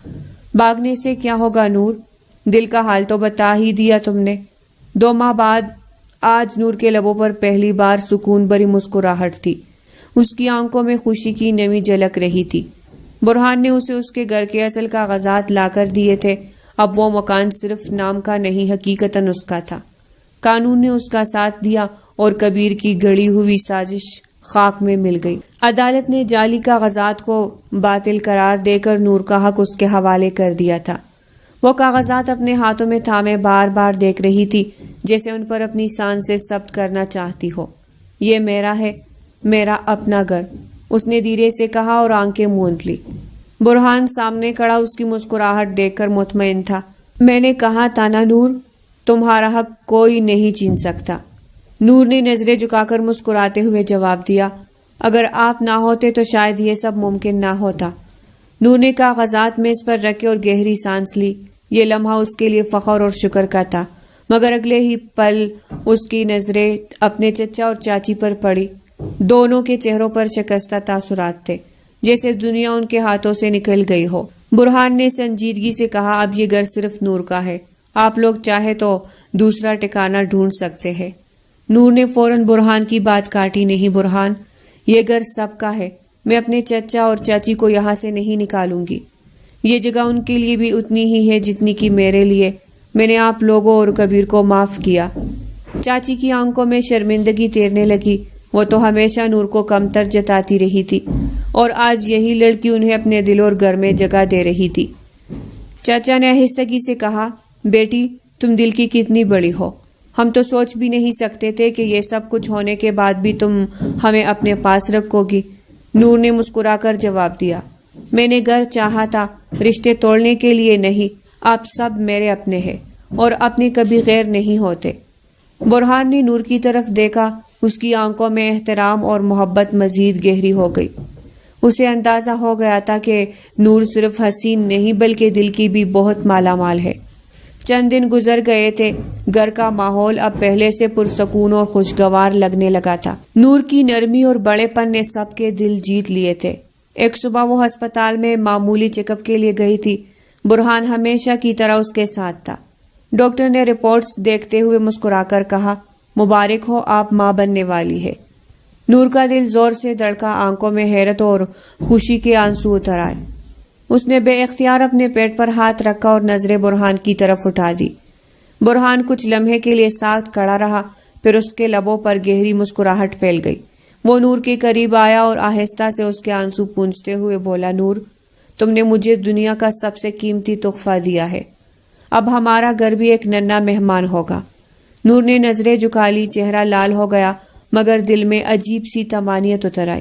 A: بھاگنے سے کیا ہوگا نور، دل کا حال تو بتا ہی دیا تم نے۔ 2 ماہ بعد آج نور کے لبوں پر پہلی بار سکون بھری مسکراہٹ تھی، اس کی آنکھوں میں خوشی کی نمی جھلک رہی تھی۔ برہان نے اسے اس کے گھر کے اصل کاغذات لا کر دیے تھے، اب وہ مکان صرف نام کا نہیں حقیقتاً اس کا تھا۔ قانون نے اس کا ساتھ دیا اور کبیر کی گڑی ہوئی سازش خاک میں مل گئی۔ عدالت نے جعلی کاغذات کو باطل قرار دے کر نور کا حق اس کے حوالے کر دیا تھا۔ وہ کاغذات اپنے ہاتھوں میں تھامے بار بار دیکھ رہی تھی، جیسے ان پر اپنی سان سے ثبت کرنا چاہتی ہو۔ یہ میرا ہے، میرا اپنا گھر، اس نے دھیرے سے کہا اور آنکھیں موند لی۔ برہان سامنے کھڑا اس کی مسکراہٹ دیکھ کر مطمئن تھا۔ میں نے کہا تھا نا نور، تمہارا حق کوئی نہیں چھین سکتا۔ نور نے نظریں جھکا کر مسکراتے ہوئے جواب دیا، اگر آپ نہ ہوتے تو شاید یہ سب ممکن نہ ہوتا۔ نور نے کاغذات میز پر رکھے اور گہری سانس لی۔ یہ لمحہ اس کے لیے فخر اور شکر کا تھا، مگر اگلے ہی پل اس کی نظریں اپنے چچا اور چاچی پر پڑی۔ دونوں کے چہروں پر شکستہ تاثرات تھے، جیسے دنیا ان کے ہاتھوں سے نکل گئی ہو۔ برہان نے سنجیدگی سے کہا، اب یہ گھر صرف نور کا ہے، آپ لوگ چاہے تو دوسرا ٹھکانہ ڈھونڈ سکتے ہیں۔ نور نے فوراً برہان کی بات کاٹی، نہیں برہان، یہ گھر سب کا ہے، میں اپنے چچا اور چاچی کو یہاں سے نہیں نکالوں گی۔ یہ جگہ ان کے لیے بھی اتنی ہی ہے جتنی کہ میرے لیے۔ میں نے آپ لوگوں اور کبیر کو معاف کیا۔ چاچی کی آنکھوں میں شرمندگی تیرنے لگی، وہ تو ہمیشہ نور کو کمتر جتاتی رہی تھی، اور آج یہی لڑکی انہیں اپنے دل اور گھر میں جگہ دے رہی تھی۔ چاچا نے آہستگی سے کہا، بیٹی تم دل کی کتنی بڑی ہو، ہم تو سوچ بھی نہیں سکتے تھے کہ یہ سب کچھ ہونے کے بعد بھی تم ہمیں اپنے پاس رکھو گی۔ نور نے مسکرا کر جواب دیا، میں نے گھر چاہا تھا، رشتے توڑنے کے لیے نہیں، آپ سب میرے اپنے ہیں اور اپنے کبھی غیر نہیں ہوتے۔ برہان نے نور کی طرف دیکھا، اس کی آنکھوں میں احترام اور محبت مزید گہری ہو گئی۔ اسے اندازہ ہو گیا تھا کہ نور صرف حسین نہیں بلکہ دل کی بھی بہت مالا مال ہے۔ چند دن گزر گئے تھے، گھر کا ماحول اب پہلے سے پرسکون اور خوشگوار لگنے لگا تھا۔ نور کی نرمی اور بڑے پن نے سب کے دل جیت لیے تھے۔ ایک صبح وہ ہسپتال میں معمولی چیک اپ کے لیے گئی تھی۔ برہان ہمیشہ کی طرح اس کے ساتھ تھا۔ ڈاکٹر نے رپورٹس دیکھتے ہوئے مسکرا کر کہا، مبارک ہو، آپ ماں بننے والی ہے۔ نور کا دل زور سے دھڑکا، آنکھوں میں حیرت اور خوشی کے آنسو اتر آئے۔ اس نے بے اختیار اپنے پیٹ پر ہاتھ رکھا اور نظریں برہان کی طرف اٹھا دی۔ برہان کچھ لمحے کے لیے ساتھ کھڑا رہا، پھر اس کے لبوں پر گہری مسکراہٹ پھیل گئی۔ وہ نور کے قریب آیا اور آہستہ سے اس کے آنسو پونچھتے ہوئے بولا، نور، تم نے مجھے دنیا کا سب سے قیمتی تحفہ دیا ہے، اب ہمارا گھر بھی ایک ننھا مہمان ہوگا۔ نور نے نظریں جھکا لی، چہرہ لال ہو گیا، مگر دل میں عجیب سی طمانینت اتر آئی۔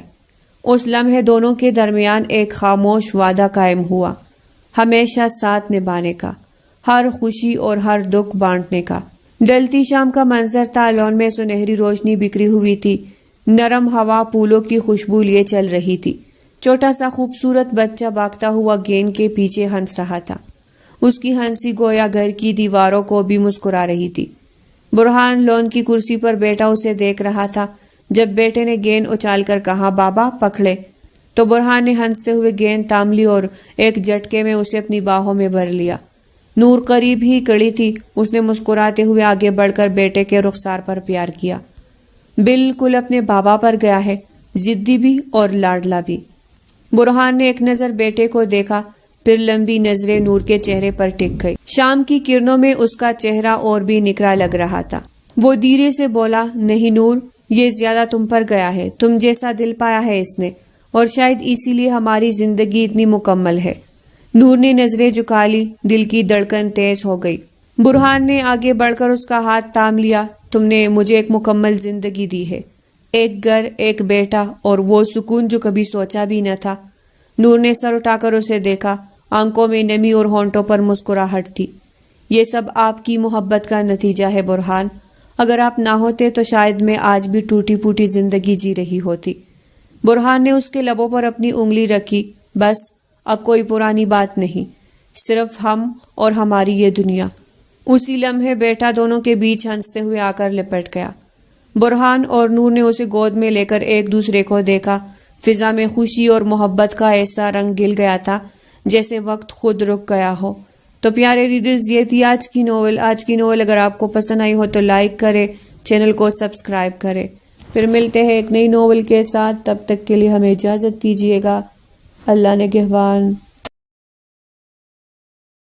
A: اس لمحے دونوں کے درمیان ایک خاموش وعدہ قائم ہوا، ہمیشہ ساتھ نبھانے کا، ہر خوشی اور ہر دکھ بانٹنے کا۔ ڈلتی شام کا منظر تھا، لان میں سنہری روشنی بکھری ہوئی تھی، نرم ہوا پھولوں کی خوشبو لیے چل رہی تھی۔ چھوٹا سا خوبصورت بچہ بھاگتا ہوا گیند کے پیچھے ہنس رہا تھا، اس کی ہنسی گویا گھر کی دیواروں کو بھی مسکرا رہی تھی۔ برہان لون کی کرسی پر بیٹھا اسے دیکھ رہا تھا۔ جب بیٹے نے گیند اچھال کر کہا، بابا پکڑے، تو برہان نے ہنستے ہوئے گیند تھام لی اور ایک جھٹکے میں اسے اپنی باہوں میں بھر لیا۔ نور قریب ہی کھڑی تھی، اس نے مسکراتے ہوئے آگے بڑھ کر بیٹے کے رخسار پر پیار کیا۔ بالکل اپنے بابا پر گیا ہے، ضدی بھی اور لاڈلا بھی۔ برہان نے ایک نظر بیٹے کو دیکھا، پھر لمبی نظریں نور کے چہرے پر ٹک گئی۔ شام کی کرنوں میں اس کا چہرہ اور بھی نکھرا لگ رہا تھا۔ وہ دھیرے سے بولا، نہیں نور، یہ زیادہ تم پر گیا ہے، تم جیسا دل پایا ہے اس نے، اور شاید اسی لیے ہماری زندگی اتنی مکمل ہے۔ نور نے نظریں جھکا لی، دل کی دھڑکن تیز ہو گئی۔ برہان نے آگے بڑھ کر اس کا ہاتھ تھام لیا۔ تم نے مجھے ایک مکمل زندگی دی ہے، ایک گھر، ایک بیٹا اور وہ سکون جو کبھی سوچا بھی نہ تھا۔ نور نے سر اٹھا کر اسے دیکھا، آنکھوں میں نمی اور ہونٹوں پر مسکراہٹ تھی۔ یہ سب آپ کی محبت کا نتیجہ ہے برہان، اگر آپ نہ ہوتے تو شاید میں آج بھی ٹوٹی پھوٹی زندگی جی رہی ہوتی۔ برہان نے اس کے لبوں پر اپنی انگلی رکھی۔ بس اب کوئی پرانی بات نہیں، صرف ہم اور ہماری یہ دنیا۔ اسی لمحے بیٹا دونوں کے بیچ ہنستے ہوئے آ کر لپٹ گیا۔ برہان اور نور نے اسے گود میں لے کر ایک دوسرے کو دیکھا۔ فضا میں خوشی اور محبت کا ایسا رنگ گل گیا تھا جیسے وقت خود رک گیا ہو۔ تو پیارے ریڈرز، یہ تھی آج کی ناول۔ اگر آپ کو پسند آئی ہو تو لائک کریں، چینل کو سبسکرائب کریں۔ پھر ملتے ہیں ایک نئی ناول کے ساتھ، تب تک کے لیے ہمیں اجازت دیجیے گا۔ اللہ نگہبان۔